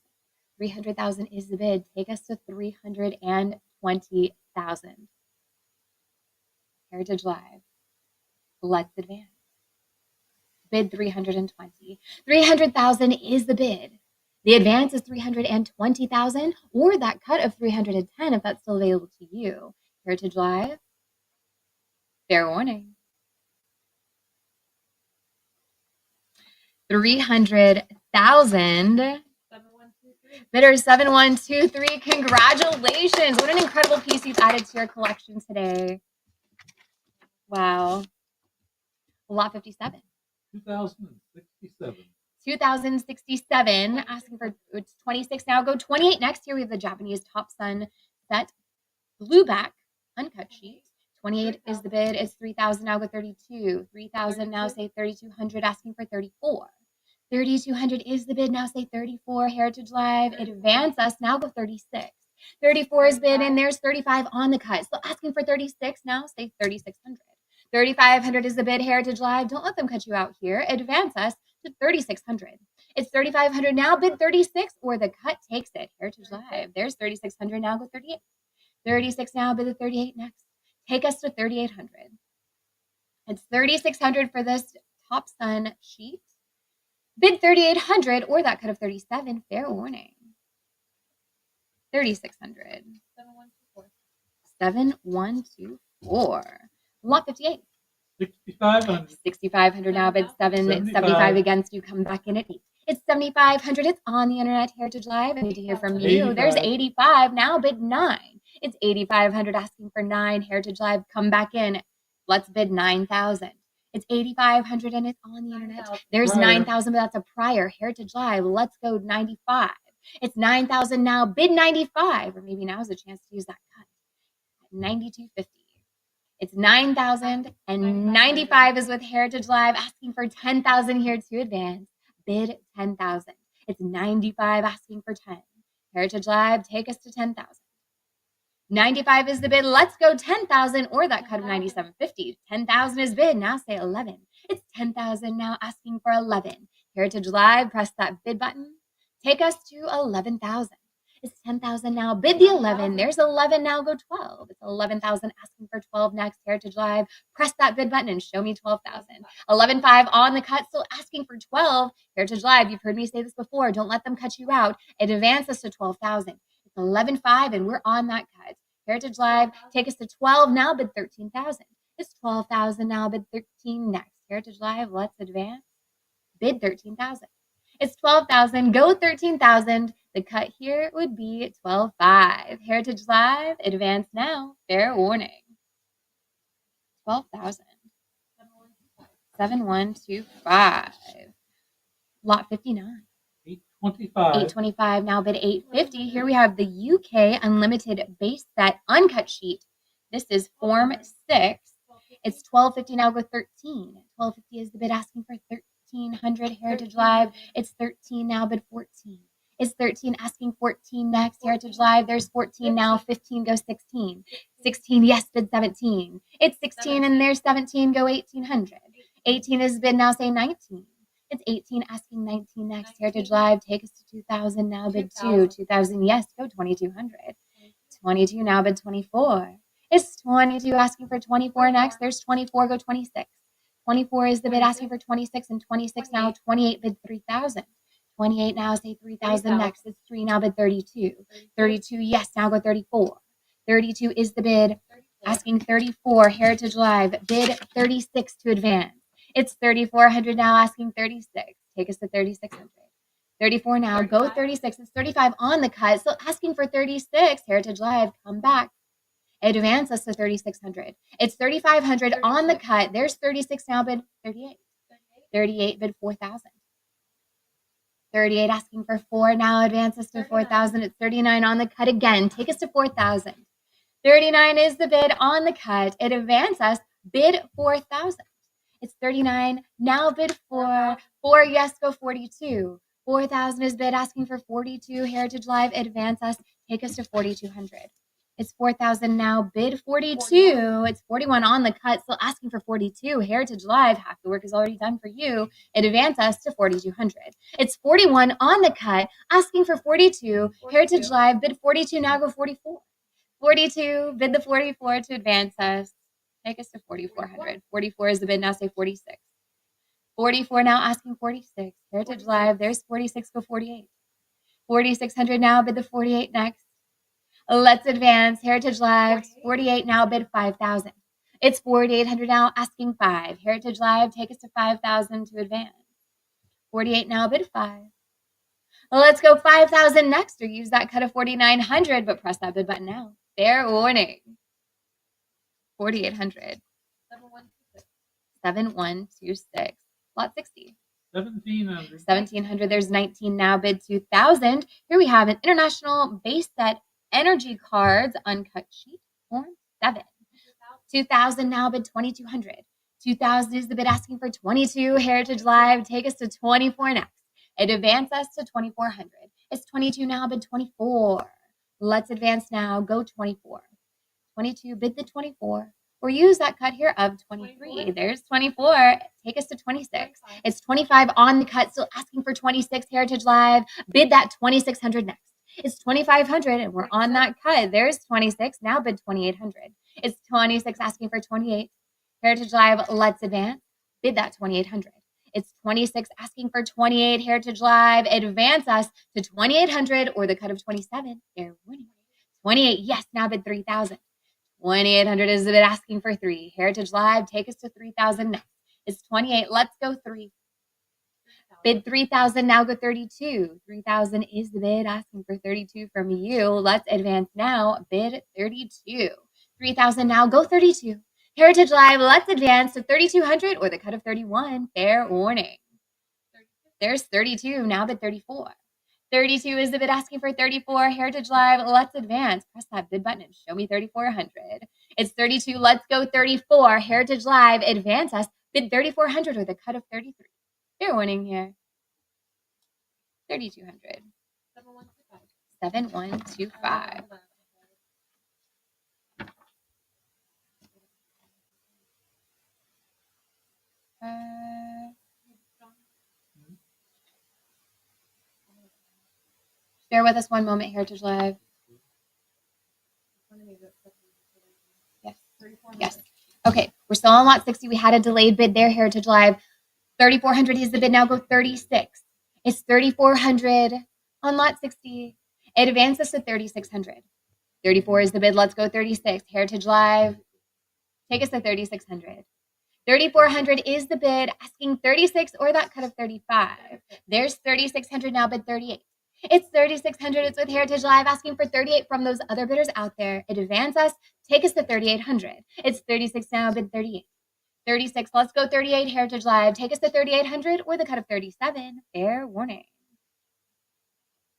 300,000 is the bid. Take us to 320,000. Heritage Live. Let's advance. Bid 320. 300,000 is the bid. The advance is 320,000 or that cut of 310 if that's still available to you. Heritage Live. Fair warning. 300,000. Bidder 7123. Congratulations. What an incredible piece you've added to your collection today. Wow. Lot 57. 2,067. 2,067, asking for it's 26 now. Go 28 next. Here we have the Japanese Top Sun set blue back uncut sheet. 28 is the bid. It's 3,000 now. Go 32. 3,000 now. Say 3,200. Asking for 34. 3,200 is the bid. Now say 34. Heritage Live. Advance us now. Go 36. 34 is bid, and there's 35 on the cut. So asking for 36 now. Say 3,600. 3,500 is the bid. Heritage Live. Don't let them cut you out here. Advance us to 3,600. It's 3,500 now, bid 36, or the cut takes it. Heritage Live. There's 3,600 now, go 38. 36 now, bid the 38 next. Take us to 3,800. It's 3,600 for this Top Sun sheet. Bid 3,800, or that cut of 37. Fair warning. 3,600. 7124. Lot 58. 6,500. 6,500 now, bid 75 against you. Come back in at 8. It's 7,500. It's on the internet. Heritage Live. I need to hear from you. 85. There's 85 now, bid 9. It's 8,500 asking for 9. Heritage Live, come back in. Let's bid 9,000. It's 8,500 and it's on the internet. There's Prior. 9,000, but that's a prior. Heritage Live, let's go 95. It's 9,000 now, bid 95. Or maybe now's a chance to use that cut. 92.50. It's 9,000 and 95 is with Heritage Live asking for 10,000 here to advance. Bid 10,000. It's 95 asking for 10. Heritage Live, take us to 10,000. 95 is the bid. Let's go 10,000 or that cut of 97.50. 10,000 is bid. Now say 11. It's 10,000 now asking for 11. Heritage Live, press that bid button. Take us to 11,000. It's 10,000 now. Bid the 11. There's 11 now. Go 12. It's 11,000 asking for 12 next. Heritage Live. Press that bid button and show me 12,000. 11.5 on the cut. Still asking for 12. Heritage Live. You've heard me say this before. Don't let them cut you out. It advances to 12,000. It's 11.5 and we're on that cut. Heritage Live. Take us to 12 now. Bid 13,000. It's 12,000 now. Bid 13 next. Heritage Live. Let's advance. Bid 13,000. It's 12,000. Go 13,000. The cut here would be 12.5. Heritage Live, advance now. Fair warning. 12,000. 7125. Lot 59. 825. 825. Now bid 850. Here we have the UK Unlimited Base Set Uncut Sheet. This is Form 6. It's 1250. Now go 13. 1250 is the bid asking for 1,300. Heritage Live. It's 13 now, bid 14. It's 13 asking 14 next. Heritage Live. There's 14 now. 15 go 16. 16 yes, bid 17. It's 16 and there's 17 go 1,800. 18 is bid now. Say 19. It's 18 asking 19 next. Heritage Live. Take us to 2,000 now. Bid 2. 2,000 yes, go 2,200. 22 now. Bid 24. It's 22 asking for 24 next. There's 24 go 26. 24 is the bid asking for 26 and 26 now. 28 bid 3,000. 28 now, say 3,000 next. It's 3 now, bid 32. 32, yes, now go 34. 32 is the bid, asking 34. Heritage Live, bid 36 to advance. It's 3,400 now, asking 36. Take us to 3,600. 34 now, go 36. It's 35 on the cut, still asking for 36. Heritage Live, come back. Advance us to 3,600. It's 3,500 on the cut. There's 36 now, bid 38. 38 bid 4,000. 38 asking for 4 now, advances to 4,000. It's 39 on the cut again. Take us to 4,000. 39 is the bid on the cut. It advances us, bid 4,000. It's 39 now, bid 4. 4 yes, go 42. 4,000 is bid asking for 42. Heritage Live, advance us, take us to 4,200. It's 4,000 now, bid 42. It's 41 on the cut, still asking for 42. Heritage Live, half the work is already done for you. It advances us to 4,200. It's 41 on the cut, asking for 42. Heritage Live, bid 42, now go 44. 42, bid the 44 to advance us. Take us to 4,400. 44 is the bid, now say 46. 44 now, asking 46. Heritage Live, there's 46, go 48. 4,600 now, bid the 48 next. Let's advance. Heritage Live, 48 now, bid 5,000. It's 4,800 now, asking 5. Heritage Live, take us to 5,000 to advance. 48 now, bid 5. Let's go 5,000 next, or use that cut of 4,900, but press that bid button now. Fair warning. 4,800. 7126. Lot 60. 1,700. 1,700. There's 19 now, bid 2,000. Here we have an International Base Set Energy Cards Uncut Sheet, Form 7. 2,000 now, bid 2,200. 2,000 is the bid asking for 22. Heritage Live, take us to 24 next. It advances us to 2,400. It's 22 now, bid 24. Let's advance now, go 24. 22, bid the 24. or use that cut here of 23. There's 24. Take us to 26. It's 25 on the cut, still asking for 26. Heritage Live, bid that 2,600 next. It's 2,500 and we're on that cut. There's 26. Now bid 2,800. It's 26 asking for 28. Heritage Live, let's advance. Bid that 2,800. It's 26 asking for 28. Heritage Live, advance us to 2,800 or the cut of 27. They're winning. 28, yes, now bid 3,000. 2,800 is the bid asking for 3. Heritage Live, take us to 3,000 next. It's 28, let's go 3. Bid 3,000, now go 32. 3,000 is the bid asking for 32 from you. Let's advance now. Bid 32. 3,000, now go 32. Heritage Live, let's advance to 3,200 or the cut of 31. Fair warning. There's 32, now bid 34. 32 is the bid asking for 34. Heritage Live, let's advance. Press that bid button and show me 3,400. It's 32, let's go 34. Heritage Live, advance us. Bid 3,400 or the cut of 33. Fair warning here. 3,200. 7,125. Bear with us one moment, Heritage Live. Yes. Yes. Okay, we're still on lot 60. We had a delayed bid there, Heritage Live. 3,400 is the bid. Now go 36. It's 3,400 on lot 60. It advances to 3,600. 34 is the bid. Let's go 36. Heritage Live, take us to 3,600. 3,400 is the bid, asking 36 or that cut of 35. There's 3,600 now, bid 38. It's 3,600. It's with Heritage Live, asking for 38 from those other bidders out there. It advance us, take us to 3,800. It's 36 now, bid 38. 36, let's go 38. Heritage Live, take us to 3,800 or the cut of 37. Fair warning.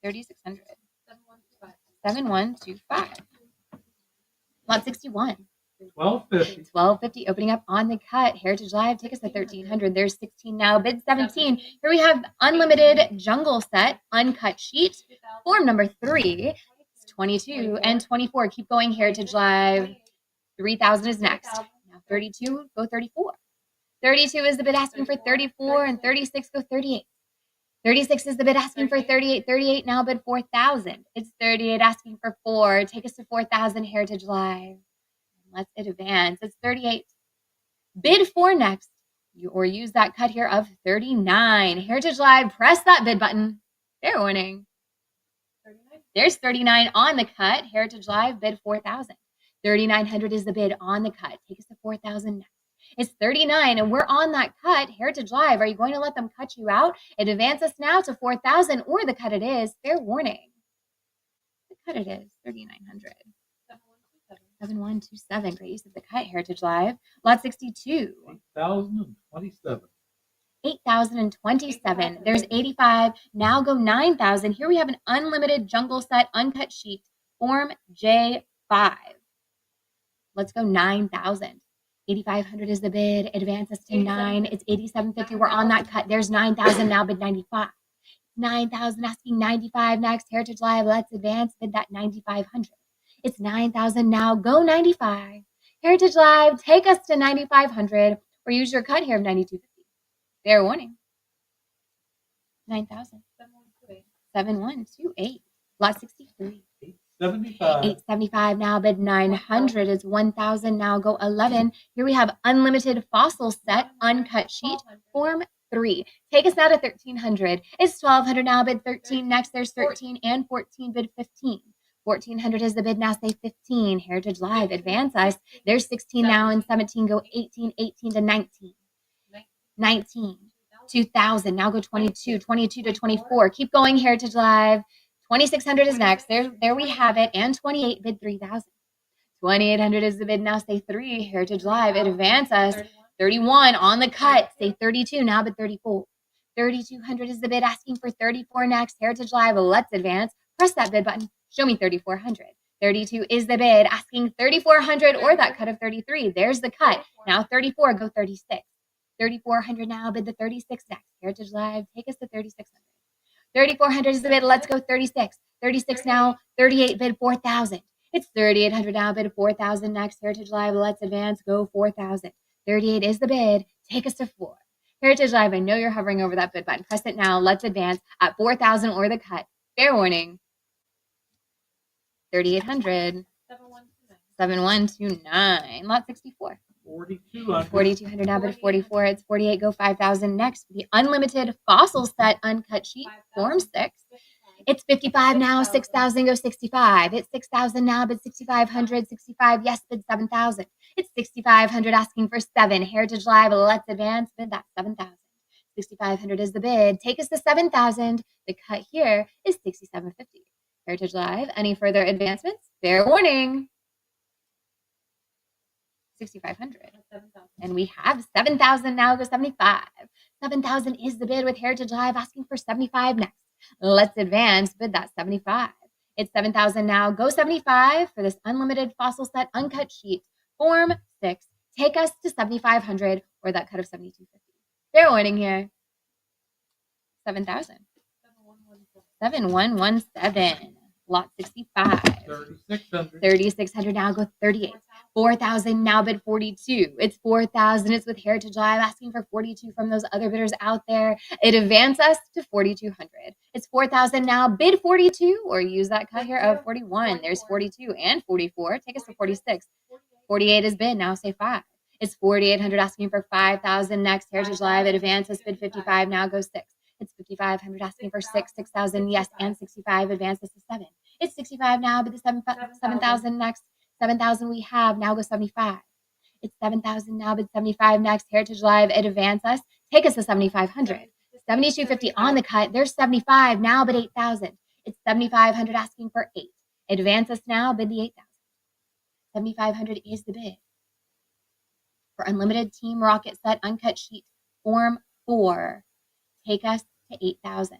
3,600. 7,125. Lot 61. 1250. 1250 opening up on the cut. Heritage Live, take us to 1,300. There's 16 now. Bid 17. Here we have unlimited jungle set, uncut sheet. Form number 3. It's 22 and 24. Keep going, Heritage Live. 3,000 is next. Now 32, go 34. 32 is the bid asking for 34 and 36, go 38. 36 is the bid asking for 38. 38 now bid 4,000. It's 38 asking for 4. Take us to 4,000, Heritage Live. Let's advance. It's 38. Bid 4 next. Or use that cut here of 39. Heritage Live, press that bid button. Fair warning. 39. There's 39 on the cut. Heritage Live, bid 4,000. 3,900 is the bid on the cut. Take us to 4,000 next. It's 39 and we're on that cut. Heritage Live, are you going to let them cut you out? It advances now to 4,000 or the cut it is. Fair warning. The cut it is 3,900. 7,127. Great use of the cut, Heritage Live. Lot 62. 8,027. 8,027. There's 85. Now go 9,000. Here we have an unlimited jungle set uncut sheet. Form J5. Let's go 9,000. 8,500 is the bid. Advances to 9. It's 8,750. We're on that cut. There's 9,000. Now bid 95. 9,000 asking 95 next. Heritage Live, let's advance. Bid that 9,500. It's 9,000 now. Go 95. Heritage Live, take us to 9,500 or use your cut here of 9,250. Fair warning. 9,000. 7,128. Lot 63. 875. 875 now. Bid 900 is 1,000 now. Go 11. Here we have unlimited fossil set uncut sheet. Form 3. Take us now to 1,300. It's 1,200 now. Bid 13 next. There's 13 and 14. Bid 15. 1,400 is the bid now. Say 15. Heritage Live, advance us. There's 16 now and 17. Go 18. 18 to 19. 19. 2,000. Now go 22. 22 to 24. Keep going, Heritage Live. 2,600 is next. There we have it. And 28. Bid 3,000. 2,800 is the bid now. Say 3. Heritage Live, advance us. 31 on the cut. Say 32 now. Bid 34. 3,200 is the bid asking for 34 next. Heritage Live, let's advance. Press that bid button. Show me 3,400. 32 is the bid asking 3,400 or that cut of 33. There's the cut. Now 34, go 36. 3,400 now, bid the 36 next. Heritage Live, take us to 3,600. 3,400 is the bid. Let's go 36. 36 now, 38 bid 4,000. It's 3,800 now, bid 4,000 next. Heritage Live, let's advance, go 4,000. 38 is the bid, take us to 4. Heritage Live, I know you're hovering over that bid button. Press it now, let's advance at 4,000 or the cut. Fair warning. 3,800, 7129, lot 64. 4,200. 4,200 now, bid 44. It's 48, go 5,000 next. The unlimited fossil set uncut sheet, form 6. It's 55 now, 6,000, go 65. It's 6,000 now, bid 6,500, 65, yes, bid 7,000. It's 6,500 asking for 7. Heritage Live, let's advance, bid that 7,000. 6,500 is the bid. Take us to 7,000. The cut here is 6,750. Heritage Live, any further advancements? Fair warning. 6,500. And we have 7,000 now, go 75. 7,000 is the bid with Heritage Live asking for 75 next. Let's advance, bid that 75. It's 7,000 now, go 75 for this unlimited fossil set uncut sheet, form 6. Take us to 7,500 or that cut of 7,250. Fair warning here. 7,000. 7,117. Lot 65. 3,600. 3,600 now, go 38. 4,000 now, bid 42. It's 4,000. It's with Heritage Live asking for 42 from those other bidders out there. It advances us to 4,200. It's 4,000 now, bid 42, or use that cut here of 41. There's 42 and 44. Take us to 46. 48 is bid. Now say 5. It's 4,800 asking for 5,000 next. Heritage Live, it advances, bid 55. Now go 6. It's 5,500 asking for 6. 6,000, yes, and 65 advances to 7. It's 65 now, bid the 7,000 next. 7,000 we have, now go 75. It's 7,000 now, bid 75 next. Heritage Live, it advances us. Take us to 7,500. 7,250 on the cut. There's 75 now, bid 8,000. It's 7,500 asking for 8. Advance us now, bid the 8,000. 7,500 is the bid. For unlimited Team Rocket set uncut sheet, form 4. Take us to 8,000.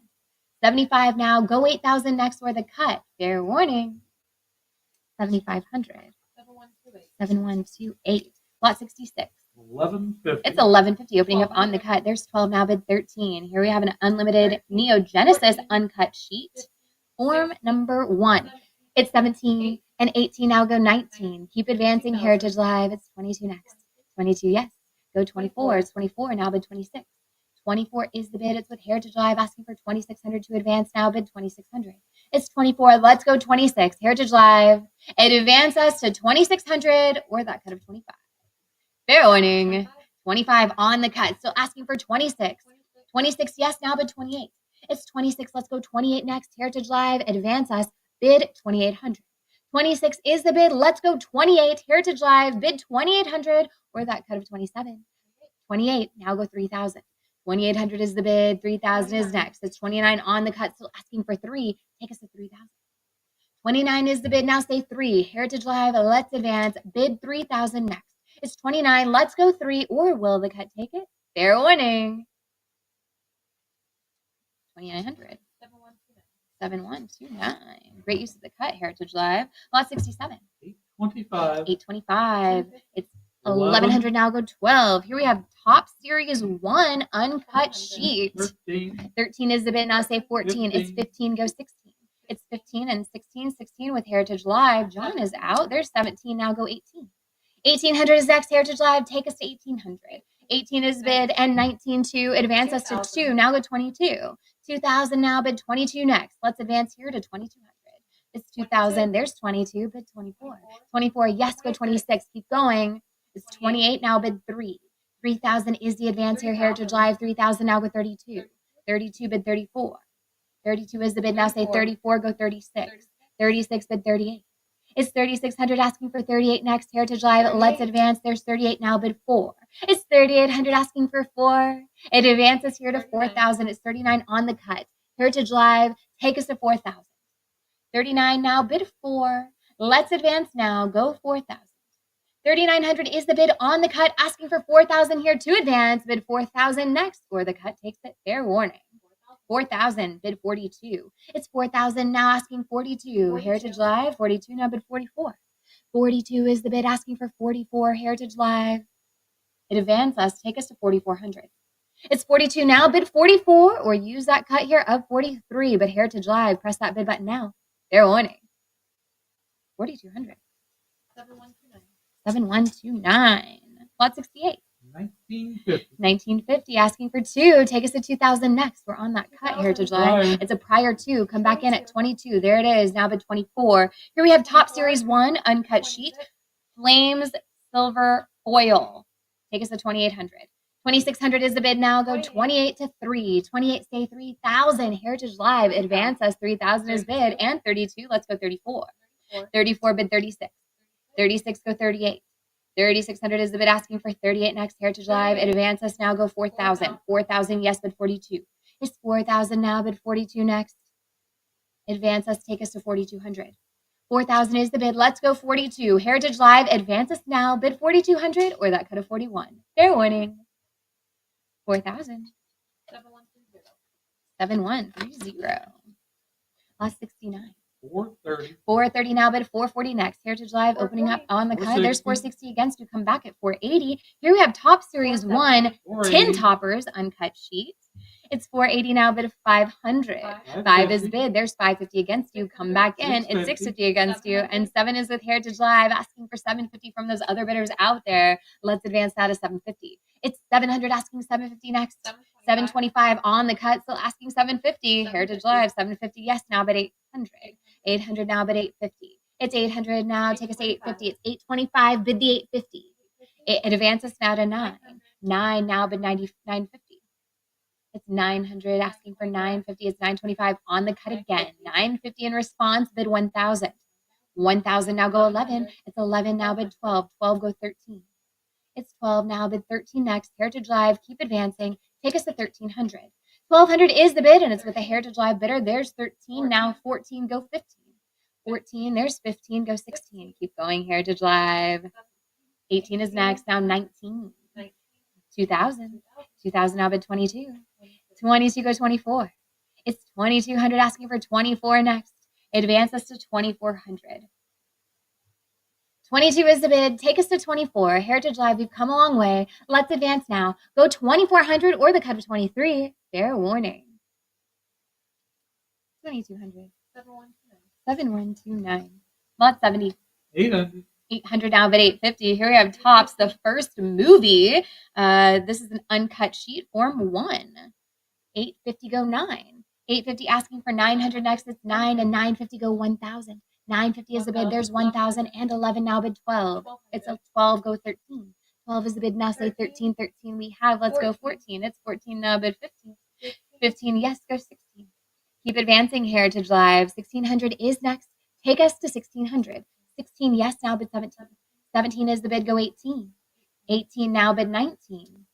75 now, go 8,000 next or the cut. Fair warning. 7,500. 7,128. Lot 66. 1,150. It's 1150 opening up on the cut. There's 12 now, bid 13. Here we have an unlimited Neo Genesis uncut sheet. Form number 1. It's 17 and 18 now, go 19. Keep advancing. Heritage Live. It's 22 next. 22, yes. Go 24. It's 24 now, bid 26. 24 is the bid. It's with Heritage Live asking for 2,600 to advance now, bid 2,600. It's 24. Let's go 26. Heritage Live. It advances us to 2,600 or that cut of 25. Fair warning. 25 on the cut. Still asking for 26. 26, yes, now bid 28. It's 26. Let's go 28 next. Heritage Live. Advance us. Bid 2,800. 26 is the bid. Let's go 28. Heritage Live. Bid 2,800 or that cut of 27. 28. Now go 3,000. 2,800 is the bid. 3,000 is next. It's 29 on the cut. Still asking for 3. Take us to 3,000. 29 is the bid. Now say 3. Heritage Live. Let's advance. Bid 3,000 next. It's 29. Let's go 3. Or will the cut take it? Fair warning. 2,900. 7,129. Great use of the cut. Heritage Live. Lot 67. 825. 825. It's 1,100 now, go 12. Here we have Top Series 1 uncut sheet. 13. 13 is the bid. Now say 14. It's 15, go 16. It's 15 and 16. 16 with Heritage Live. John is out. There's 17, now go 18. 1,800 is next. Heritage Live. Take us to 1,800. 18 is bid and 19 to advance us to 2. Now go 22. 2,000 now, bid 22 next. Let's advance here to 2,200. It's 2,000. There's 22, bid 24. 24, yes, go 26. Keep going. It's 28 now, bid 3. 3,000 is the advance here. Heritage Live. 3,000 now, go 32. 32, bid 34. 32 is the bid. Now say 34, go 36. 36, bid 38. It's 3,600 asking for 38 next. Heritage Live. Let's advance. There's 38 now, bid 4. It's 3,800 asking for 4. It advances here to 4,000. It's 39 on the cut. Heritage Live. Take us to 4,000. 39 now, bid 4. Let's advance now. Go 4,000. 3,900 is the bid on the cut, asking for 4,000 here to advance. Bid 4,000 next, or the cut takes it. Fair warning. 4,000, bid 42. It's 4,000 now, asking 42. Heritage Live, 42 now, bid 44. 42 is the bid, asking for 44. Heritage Live. It advances us, take us to 4,400. It's 42 now, bid 44, or use that cut here of 43. But Heritage Live, press that bid button now. Fair warning. 4,200. 7129. 7129. Lot 68. 1950. 1950, asking for 2. Take us to 2000 next. We're on that cut, Heritage Live. Right. It's a prior 2. Come back in at 22. There it is. Now bid 24. Here we have Top Series 1 uncut sheet. Flames silver foil. Take us to 2,800. 2,600 is the bid now. Go 28 to 3. 28 stay 3,000. Heritage Live. Advance us. 3,000 is bid. And 32. Let's go 34. 34 bid 36. 36 go 38. 3,600 is the bid, asking for 38 next. Heritage Live. Advance us now. Go 4,000. 4,000 yes bid 42. It's 4,000 now bid 42 next. Advance us. Take us to 4,200. 4,000 is the bid. Let's go 42. Heritage Live. Advance us now. Bid 4,200 or that cut of 41. Fair warning. 4,000. 7130. Lost 69. 430. 430 now bid 440 next. Heritage Live opening up on the cut. There's 460 against to come back at 480. Here we have Top Series 1 tin 480. toppers uncut sheet. It's 480 now bid 500. 5 is bid. There's 550 against you. Come back in. It's 650 against you. And 7 is with Heritage Live, asking for 750 from those other bidders out there. Let's advance that to 750. It's 700 asking 750 next. 725 on the cut, still asking 750. Heritage Live, 750 yes now bid 800. 800 now bid 850. It's 800 now. Take us to 850. It's 825 bid the 850. It advances now to 9. 9 now bid 950. It's 900 asking for 950. It's 925 on the cut again. 950 in response, bid 1,000. 1,000 now go 11. It's 11 now bid 12. 12 go 13. It's 12 now bid 13 next. Heritage Live, keep advancing. Take us to 1,300. 1,200 is the bid, and it's with a Heritage Live bidder. There's 13 now. 14 go 15. 14, there's 15 go 16. Keep going, Heritage Live. 18 is next. Now 19. 2,000. 2,000 now bid 22. 22 go 24. It's 2,200 asking for 24 next. Advance us to 2,400. 22 is the bid. Take us to 24. Heritage Live, we've come a long way. Let's advance now. Go 2,400 or the cut of 23. Fair warning. 2,200. 7129. Lot 70. 800. 800 now bid 850. Here we have Tops, the first movie. This is an uncut sheet, form 1. 850 go 9. 850 asking for 900 next. It's 9 and 950 go 1,000. 950 is the bid. There's 1,000 and 11 now bid 12. It's a 12 go 13. 12 is the bid now. Say 13. 13 we have. Let's go 14. It's 14 now bid 15. 15 yes go 16. Keep advancing, Heritage Live. 1,600 is next. Take us to 1,600. 16 yes now bid 17. 17 is the bid. Go 18. 18 now bid 19.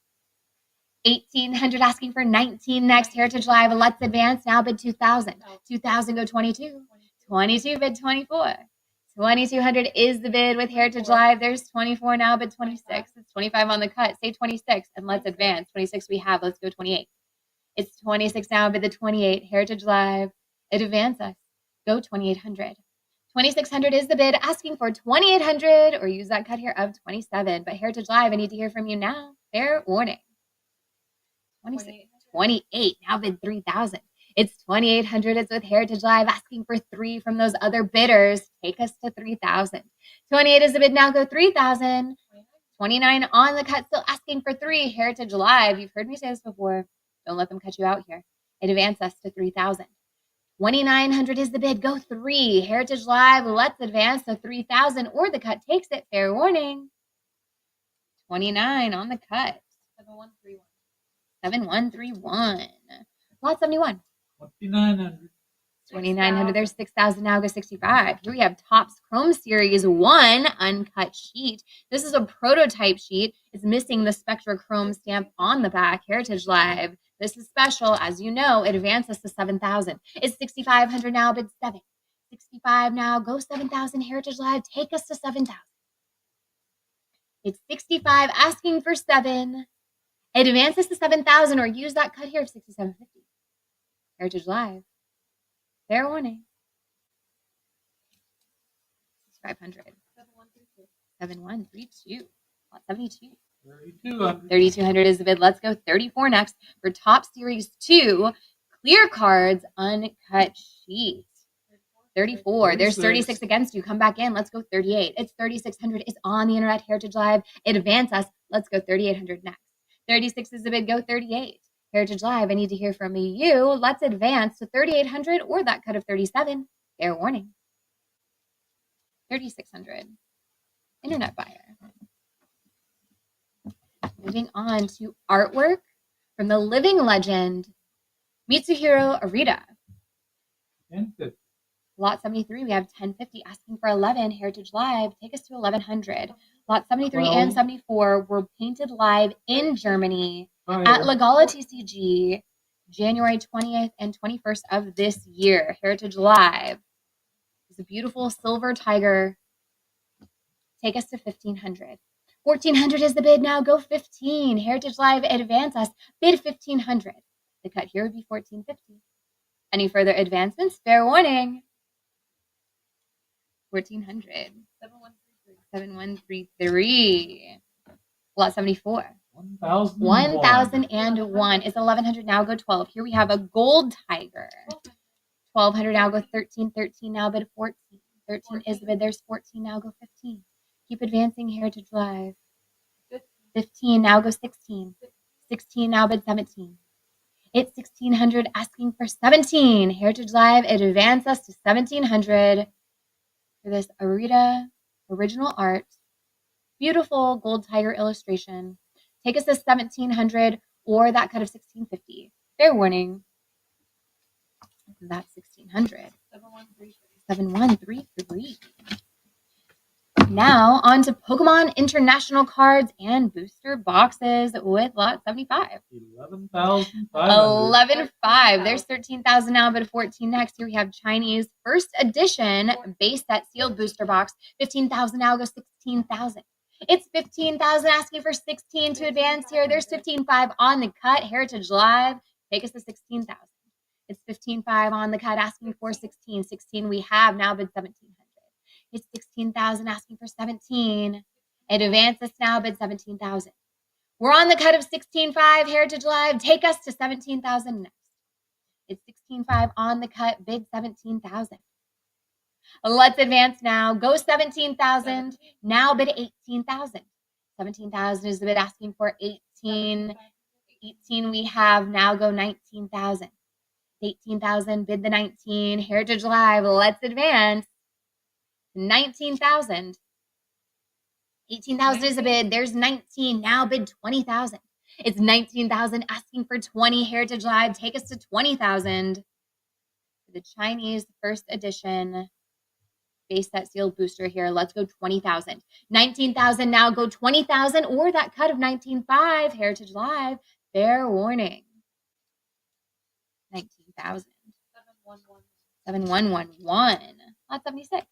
1,800 asking for 19 next. Heritage Live. Let's advance now bid 2,000. 2,000 go 22. 22 bid 24. 2,200 is the bid with Heritage Live. There's 24 now bid 26. It's 25 on the cut. Say 26 and let's advance. 26 we have. Let's go 28. It's 26 now bid the 28. Heritage Live. It advances us. Go 2,800. 2,600 is the bid, asking for 2,800 or use that cut here of 27. But Heritage Live, I need to hear from you now. Fair warning. 28 now bid 3,000. It's 2,800. It's with Heritage Live, asking for 3 from those other bidders. Take us to 3,000. 28 is the bid. Now go 3,000. 29 on the cut, still asking for 3. Heritage Live. You've heard me say this before. Don't let them cut you out here. It advances us to 3,000. 2,900 is the bid. Go 3. Heritage Live. Let's advance to 3,000 or the cut takes it. Fair warning. 29 on the cut. 7131. 7131. Lot 71. 2,900. 2,900. There's 6,000 now. Go 65. Here we have Tops Chrome Series 1 uncut sheet. This is a prototype sheet. It's missing the Spectra Chrome stamp on the back. Heritage Live. This is special. As you know, it advances to 7,000. It's 6,500 now. Bid 7. 65 now. Go 7,000. Heritage Live. Take us to 7,000. It's 65 asking for 7. It advances to 7,000 or use that cut here of 6,750. Heritage Live. Fair warning. 6,500. 7132. Lot 72. 3,200. 3,200 is the bid. Let's go 34 next for Top Series 2 Clear Cards Uncut Sheet. 34. There's 36. 36 against you. Come back in. Let's go 38. It's 3,600. It's on the Internet Heritage Live. Advance us. Let's go 3,800 next. 36 is the bid. Go 38. Heritage Live, I need to hear from you. Let's advance to 3,800 or that cut of 37. Fair warning. 3,600. Internet buyer. Moving on to artwork from the living legend, Mitsuhiro Arita. 1050. Lot 73, we have 1050 asking for 11. Heritage Live, take us to 1100. Lot 73 and 12. 74 were painted live in Germany Higher. at La Gala TCG, January 20th and 21st of this year. Heritage Live is a beautiful silver tiger. Take us to 1500. 1400 is the bid now. Go 15. Heritage Live, advance us. Bid 1500. The cut here would be 1450. Any further advancements? Fair warning. 1400. 7133. Lot 74. 1001 is 1100 now. Go 12. Here we have a gold tiger. 1200 now. Go 13. 13 now. Bid 14. 13 is the bid. There's 14 now. Go 15. Keep advancing. Heritage Live. 15 now. Go 16. 16 now. Bid 17. It's 1600 asking for 17. Heritage Live, advance us to 1700 for this Arita original art. Beautiful gold tiger illustration. Take us to 1700 or that cut of 1650. Fair warning. That's 1600. 7133. Now on to Pokemon International cards and booster boxes with lot 75. 11,500. 11.5. There's 13,000 now, but 14 next. Here we have Chinese first edition base set sealed booster box. 15,000 now, go 16,000. It's 15,000 asking for 16 to advance here. There's 15.5 on the cut. Heritage Live, take us to 16,000. It's 15.5 on the cut asking for 16. 16 we have now, bid 1,700. It's 16,000 asking for 17. Advance us now, bid 17,000. We're on the cut of 16.5. Heritage Live, take us to 17,000 next. It's 16.5 on the cut, bid 17,000. Let's advance now. Go 17,000. Now bid 18,000. 17,000 is the bid asking for 18. 18 we have now. Go 19,000. 18,000 bid the 19. Heritage Live, let's advance. 19,000. 18,000 is a bid. There's 19. Now bid 20,000. It's 19,000 asking for 20. Heritage Live, take us to 20,000. The Chinese first edition base set sealed booster here. Let's go 20,000. 19,000 now. Go 20,000 or that cut of 19.5. Heritage Live, fair warning. 19,000. 7111. Lot 76.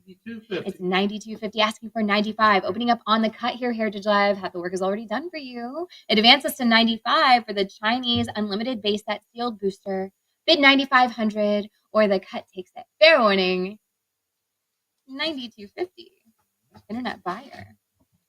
9250. It's 92.50 asking for 95. Opening up on the cut here, Heritage Live. Half the work is already done for you. It advances to 95 for the Chinese unlimited base set sealed booster. Bid 9,500 or the cut takes it. Fair warning. 92.50. Internet buyer.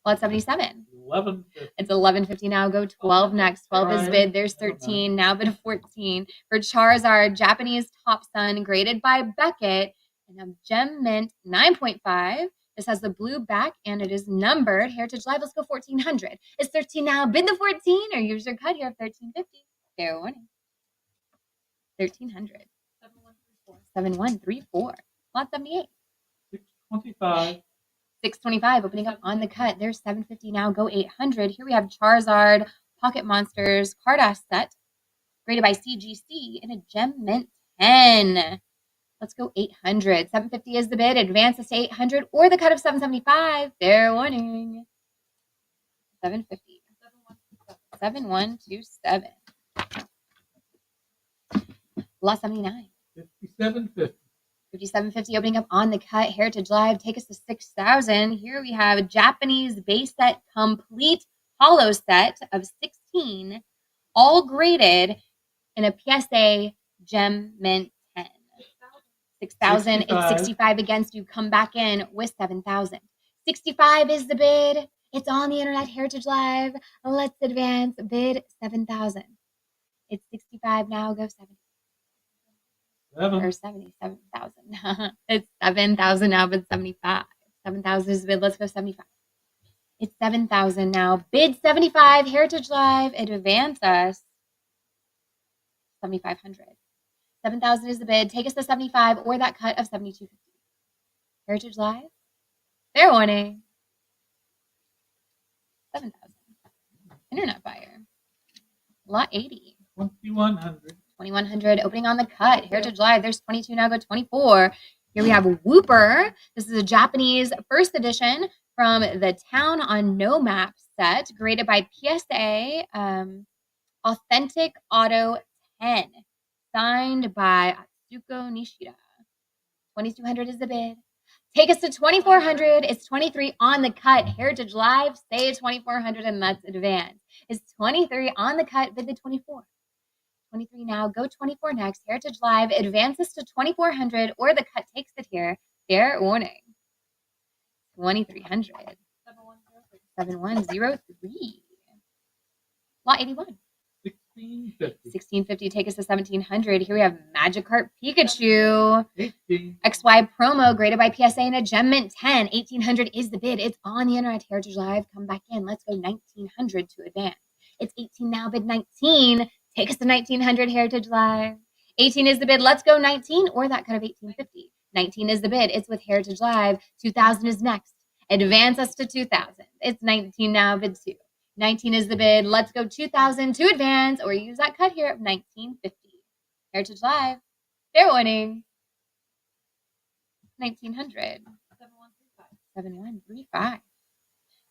Lot 77. 1150. It's 11.50 now. Go 12 next. 12 is bid. There's 13. Now bid 14 for Charizard, Japanese Top Sun, graded by Beckett. And a gem mint 9.5. This has the blue back and it is numbered. Heritage Live, let's go 1,400. It's 13 now. Bid the 14 or use your cut here of 13.50. Fair warning. 1,300. 7134. Lot 78. 625. 625 opening up on the cut. There's 750 now. Go 800. Here we have Charizard, Pocket Monsters, card ass set, graded by CGC in a gem mint 10. Let's go 800. 750 is the bid. Advance us to 800 or the cut of 775. Fair warning. 750. 7127. Lot 79. 5750. 5750 opening up on the cut. Heritage Live, take us to 6,000. Here we have a Japanese base set complete hollow set of 16, all graded in a PSA gem mint 10. 6,000. It's 65 against you. Come back in with 7,000. 65 is the bid. It's on the Internet Heritage Live. Let's advance. Bid 7,000. It's 65 now. Go 70. or 77,000. It's 7,000 now, but 75. 7,000 is the bid. Let's go 75. It's 7,000 now. Bid 75. Heritage Live. Advance us 7,500. 7,000 is the bid. Take us to 75 or that cut of 72.50. Heritage Live. Fair warning. 7,000. Internet buyer. Lot 80. 2,100. 2,100 opening on the cut. Heritage Live. There's 22 now. Go 24. Here we have Whooper. This is a Japanese first edition from the Town on No Map set, graded by PSA. Authentic Auto 10, signed by Atsuko Nishida. 2,200 is the bid. Take us to 2,400. It's 23 on the cut. Heritage Live, say 2,400 and let's advance. It's 23 on the cut, bid the 24. 23 now, go 24 next. Heritage Live advances to 2,400 or the cut takes it here. Fair warning. 2,300. 7103. Lot 81. 1,650. 1650, take us to 1700. Here we have Magikarp Pikachu. 18. XY promo graded by PSA and a Gem Mint 10. 1800 is the bid. It's on the internet. Heritage Live, come back in. Let's go 1900 to advance. It's 18 now, bid 19. Take us to 1900, Heritage Live. 18 is the bid. Let's go 19 or that cut of 1850. 19 is the bid. It's with Heritage Live. 2000 is next. Advance us to 2000. It's 19 now, bid 2. 19 is the bid. Let's go 2,000 to advance or use that cut here of 1950. Heritage Live. Fair warning. 1900. 7135.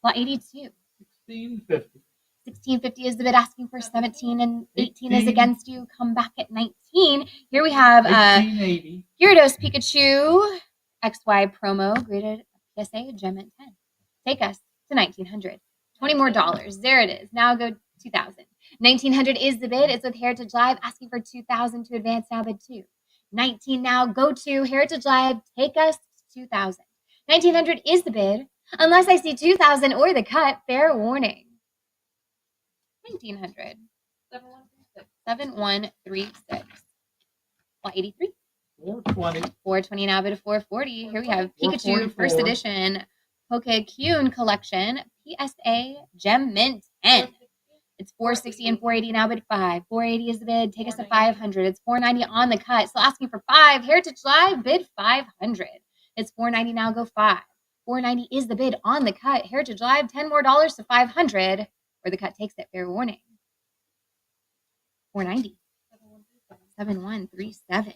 Lot 82. 1,650. 1650 is the bid, asking for 17 and 18 is against you. Come back at 19. Here we have 1,880. Gyarados Pikachu XY promo graded PSA Gem at 10. Take us to 1900. 20 more dollars. There it is. Now go 2000. 1900 is the bid. It's with Heritage Live, asking for 2000 to advance. Now bid 2. 19 now go to Heritage Live. Take us to 2000. 1900 is the bid. Unless I see 2000 or the cut, fair warning. 1900. 7136. Lot 83. 420. 420 now, bid of 440. Here we have Pikachu 444. first edition Pokekyun collection PSA Gem Mint 10. It's 460 and 480 now, bid 5. 480 is the bid. Take us to 500. It's 490 on the cut. Still asking for 5. Heritage Live, bid 500. It's 490 now, go 5. 490 is the bid on the cut. Heritage Live, 10 more dollars to 500. Or the cut takes it. Fair warning. 490. 7137.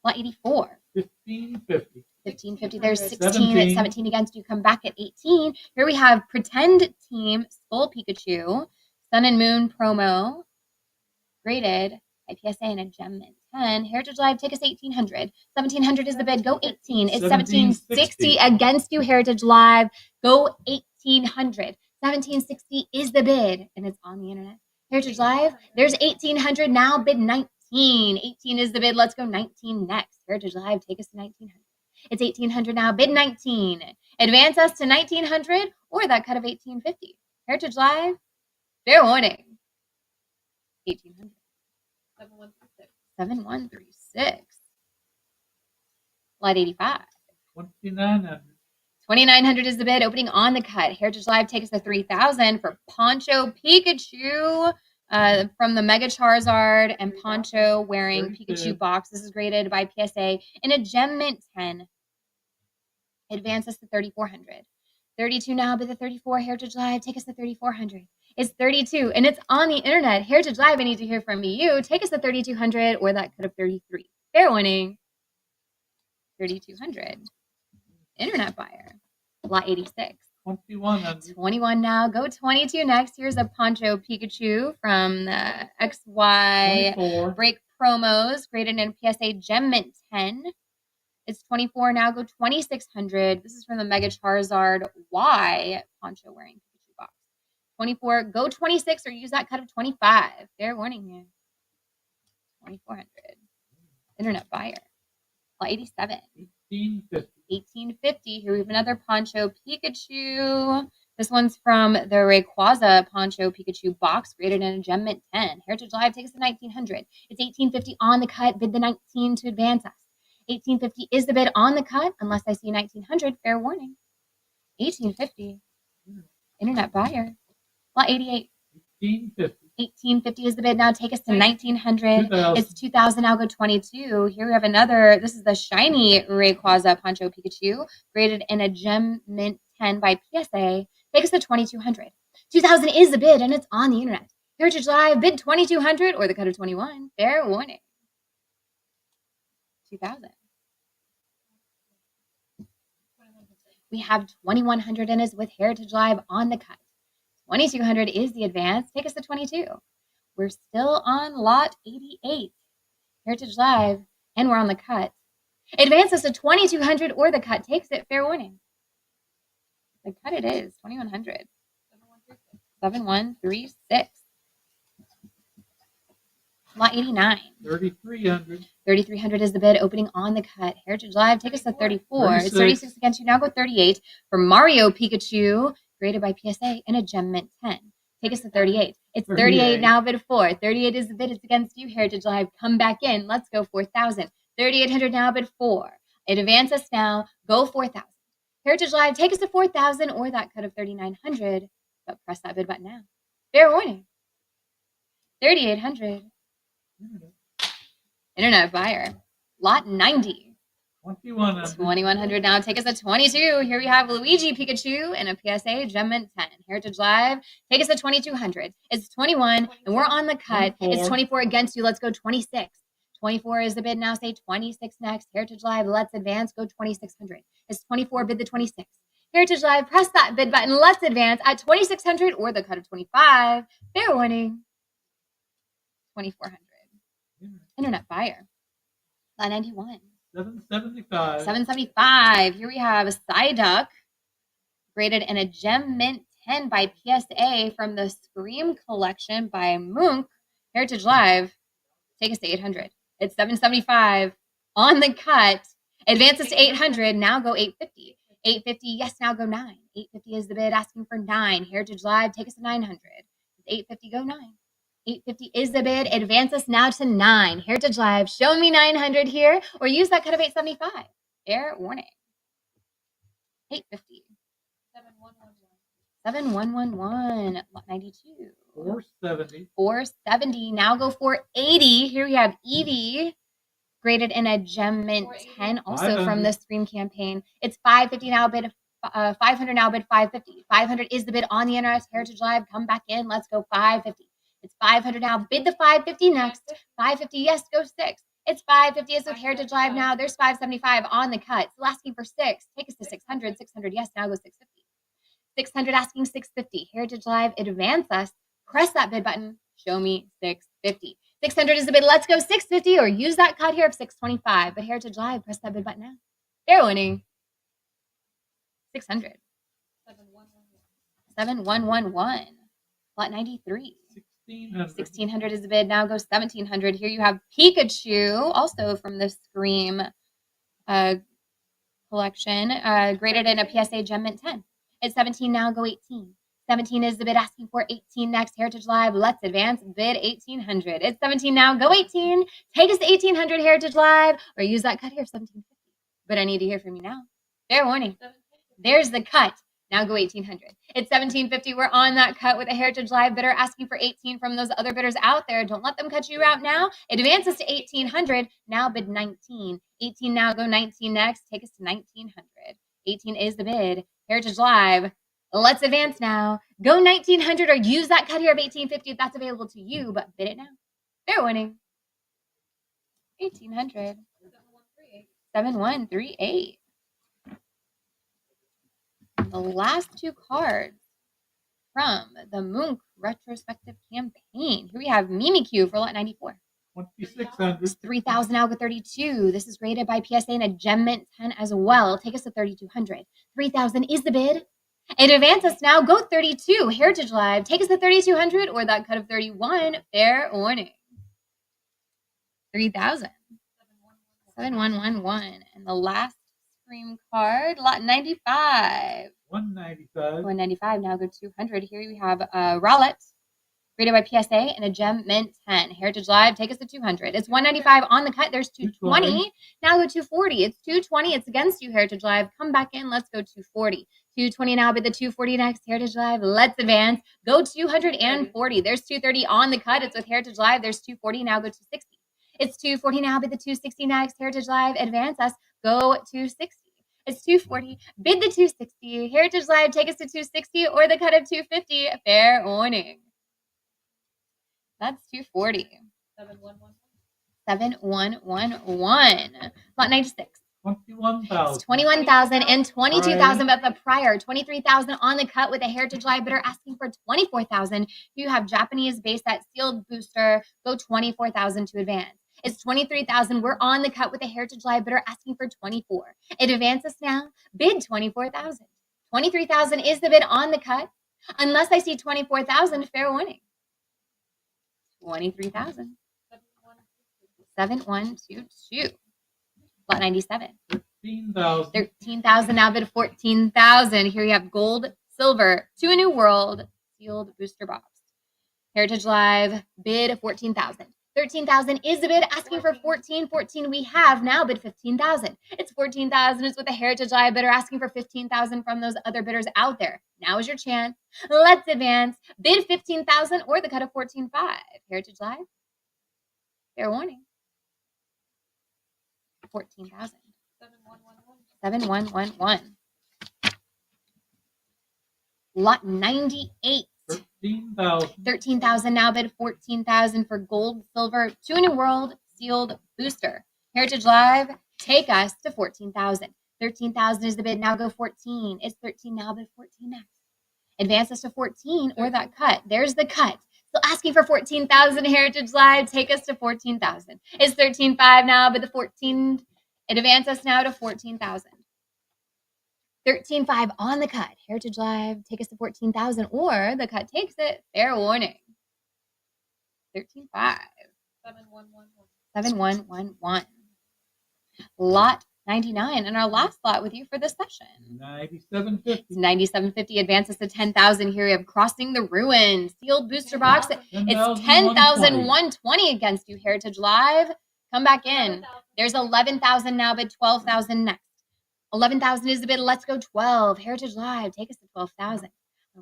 Lot 84. 1,550. 1550. There's 16 at 17. 17 against you. Come back at 18. Here we have Pretend Team Skull Pikachu Sun and Moon promo graded by PSA and a Gem Mint 10. Heritage Live, take us 1800. 1700 is the bid. Go 18. It's 1760 against you. Heritage Live. Go 1800. 1760 is the bid, and it's on the internet. Heritage Live. There's 1800 now. Bid 19. 18 is the bid. Let's go 19 next. Heritage Live, take us to 1900. It's 1800 now. Bid 19. Advance us to 1900 or that cut of 1850. Heritage Live. Fair warning. 1800. 7136. Lot 85. 2,900. 2,900 is the bid. Opening on the cut. Heritage Live, take us to 3,000 for Poncho Pikachu from the Mega Charizard and Poncho wearing Very Pikachu good. box. This is graded by PSA in a Gem Mint 10. Advances to 3,400. 32 now, but the 34. Heritage Live, take us to 3,400. It's 32, and it's on the internet. Heritage Live, I need to hear from you. Take us to 3,200 or that cut of 33. Fair warning. 3,200. Internet buyer. Lot 86. 2,100. 21 now. Go 22 next. Here's a Poncho Pikachu from the XY 24. break promos, graded in PSA Gem Mint 10. It's 24 now. Go 2,600. This is from the Mega Charizard Y Poncho wearing Pikachu box. 24. Go 26 or use that cut of 25. Fair warning here. 2,400. Internet buyer. Lot 87. 1,850. 1850. Here we have another Poncho Pikachu This one's from the Rayquaza Poncho Pikachu box, graded in a gem mint 10. Heritage Live takes the 1900. It's 1850 on the cut. Bid the 19 to advance us. 1850 is the bid on the cut, unless I see 1900. Fair warning. 1850. Internet buyer. Lot 88. 1850. 1850 is the bid. Now take us to 1900. 2000. It's 2000. Now go 22. Here we have another. This is the shiny Rayquaza Poncho Pikachu, graded in a gem mint 10 by PSA. Take us to 2200. 2000 is the bid, and it's on the internet. Heritage Live, bid 2200 or the cut of 21. Fair warning. 2000. We have 2100 and is with Heritage Live on the cut. 2200 is the advance. Take us to 22. We're still on lot 88. Heritage Live, and we're on the cut. Advance us to 2200 or the cut takes it. Fair warning. The cut it is. 2100. 7136. Lot 89. 3300. 3300 is the bid, opening on the cut. Heritage Live, take us to 34. It's 36 against you. Now go 38 for Mario Pikachu, graded by PSA in a gem mint 10. Take us to 38. It's 38 now, bid 4. 38 is the bid. It's against you. Heritage Live, come back in. Let's go 4,000. 3,800 now, bid 4. It advances now. Go 4,000. Heritage Live, take us to 4,000 or that cut of 3,900. But press that bid button now. Fair warning. 3,800. Internet buyer. Lot 90. 2100. 2100 now. Take us to 22. Here we have Luigi Pikachu and a PSA Gem Mint 10. Heritage Live. Take us to 2200. It's 21 and we're on the cut. 24. It's 24 against you. Let's go 26. 24 is the bid now. Say 26 next. Heritage Live. Let's advance. Go 2600. It's 24. Bid the 26. Heritage Live. Press that bid button. Let's advance at 2600 or the cut of 25. Fair warning. 2400. Internet buyer. Lot 91. 775. 775. Here we have a Psyduck, graded in a Gem Mint 10 by PSA from the Scream collection by Munk. Heritage Live. Take us to 800. It's 775 on the cut. Advances to 800. Now go 850. 850. Yes, now go 9. 850 is the bid, asking for 9. Heritage Live. Take us to 900. It's 850. Go 9. 850 is the bid. Advance us now to 9. Heritage Live, show me 900 here, or use that cut of 875. Fair warning. 850. 7111. Lot 92. 470. 470. Now go 480. Here we have Eevee, graded in a Gem Mint 10, also from the Scream campaign. It's 550 now, bid 500 now, bid 550. 500 is the bid on the internet. Heritage Live, come back in. Let's go 550. It's 500 now. Bid the 550 next. 550, yes, go 6. It's 550. It's with Heritage Live now. There's 575 on the cut. Still asking for 6. Take us to 600. 600, yes, now go 650. 600 asking 650. Heritage Live, advance us. Press that bid button. Show me 650. 600 is the bid. Let's go 650 or use that cut here of 625. But Heritage Live, press that bid button now. Fair winning. 600. 7111. Lot 93. 1600 is the bid. Now go 1700. Here you have Pikachu, also from the Scream collection, graded in a PSA Gem Mint 10. It's 17 now. Go 18. 17 is the bid, asking for 18 next. Heritage Live. Let's advance. Bid 1800. It's 17 now. Go 18. Take us to 1800. Heritage Live, or use that cut here of 1750. But I need to hear from you now. Fair warning. There's the cut. Now go 1800. It's 1750. We're on that cut with a Heritage Live bidder asking for 18 from those other bidders out there. Don't let them cut you out now. Advances to 1800. Now bid 19. 18 now. Go 19 next. Take us to 1900. 18 is the bid. Heritage Live. Let's advance now. Go 1900 or use that cut here of 1850 if that's available to you, but bid it now. Fair winning. 1800. 7138. The last two cards from the Munk retrospective campaign. Here we have Mimikyu for lot 94. 2600. It's 3,000 now with 32. This is graded by PSA in a Gem Mint 10 as well. Take us to 3,200. 3,000 is the bid. It advances now. Go 32. Heritage Live. Take us to 3,200 or that cut of 31. Fair warning. 3,000. 7111. And the last cream card. Lot 95. 195. 195. Now go 200. Here we have a Rowlett, rated by PSA, and a Gem Mint 10. Heritage Live, take us to 200. It's 195 on the cut. There's 220. Now go 240. It's 220. It's against you, Heritage Live. Come back in. Let's go 240. 220 now, but the 240 next. Heritage Live, let's advance. Go 240. There's 230 on the cut. It's with Heritage Live. There's 240. Now go 260. It's 240 now, but the 260 next. Heritage Live, advance us. Go 260. It's 240. Bid the 260. Heritage Live, take us to 260 or the cut of 250. Fair warning. That's 240. 7111. 7111. Lot 96. 21,000. It's 21,000 and 22,000, but the prior 23,000 on the cut with a Heritage Live bidder asking for 24,000. You have Japanese base, that sealed booster. Go 24,000 to advance. It's 23,000. We're on the cut with a Heritage Live bidder asking for 24. It advances now. Bid 24,000. 23,000 is the bid on the cut. Unless I see 24,000, fair warning. 23,000. 7122. Lot 97. 13,000. 13,000 now bid 14,000. Here you have gold, silver, to a new world, sealed booster box. Heritage Live bid 14,000. 13,000 is the bid, asking for 14. 14 we have now bid 15,000. It's 14,000. It's with a Heritage Live bidder asking for 15,000 from those other bidders out there. Now is your chance. Let's advance. Bid 15,000 or the cut of 14.5. Heritage Live. Fair warning. 14,000. 7111. 7111. Lot 98. 13,000. 13,000 now bid 14,000 for gold, silver, to a new world, sealed booster. Heritage Live, take us to 14,000. 13,000 is the bid. Now go 14. It's 13 now, bid 14 next. Advance us to 14 or that cut. There's the cut. So asking for 14,000, Heritage Live, take us to 14,000. It's 13.5 now, but the 14, it advances us now to 14,000. 13.5 on the cut. Heritage Live, take us to 14,000, or the cut takes it. Fair warning. 13.5. 7111. 7111. Lot 99, and our last lot with you for this session. 9750. It's 9750 advances to 10,000. Here we have Crossing the Ruins, sealed booster box. It's 10,120 against you, Heritage Live. Come back in. There's 11,000 now, bid 12,000 next. 11,000 is the bid. Let's go 12. Heritage Live, take us to 12,000.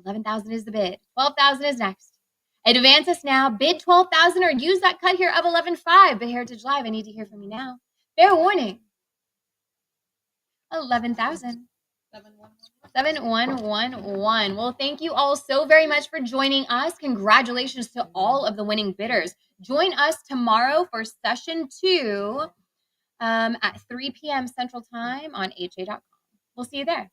11,000 is the bid. 12,000 is next. Advance us now. Bid 12,000 or use that cut here of 11.5. But Heritage Live, I need to hear from you now. Fair warning. 11,000. 7111. Well, thank you all so very much for joining us. Congratulations to all of the winning bidders. Join us tomorrow for session 2 at 3 p.m. Central Time on HA.com. We'll see you there.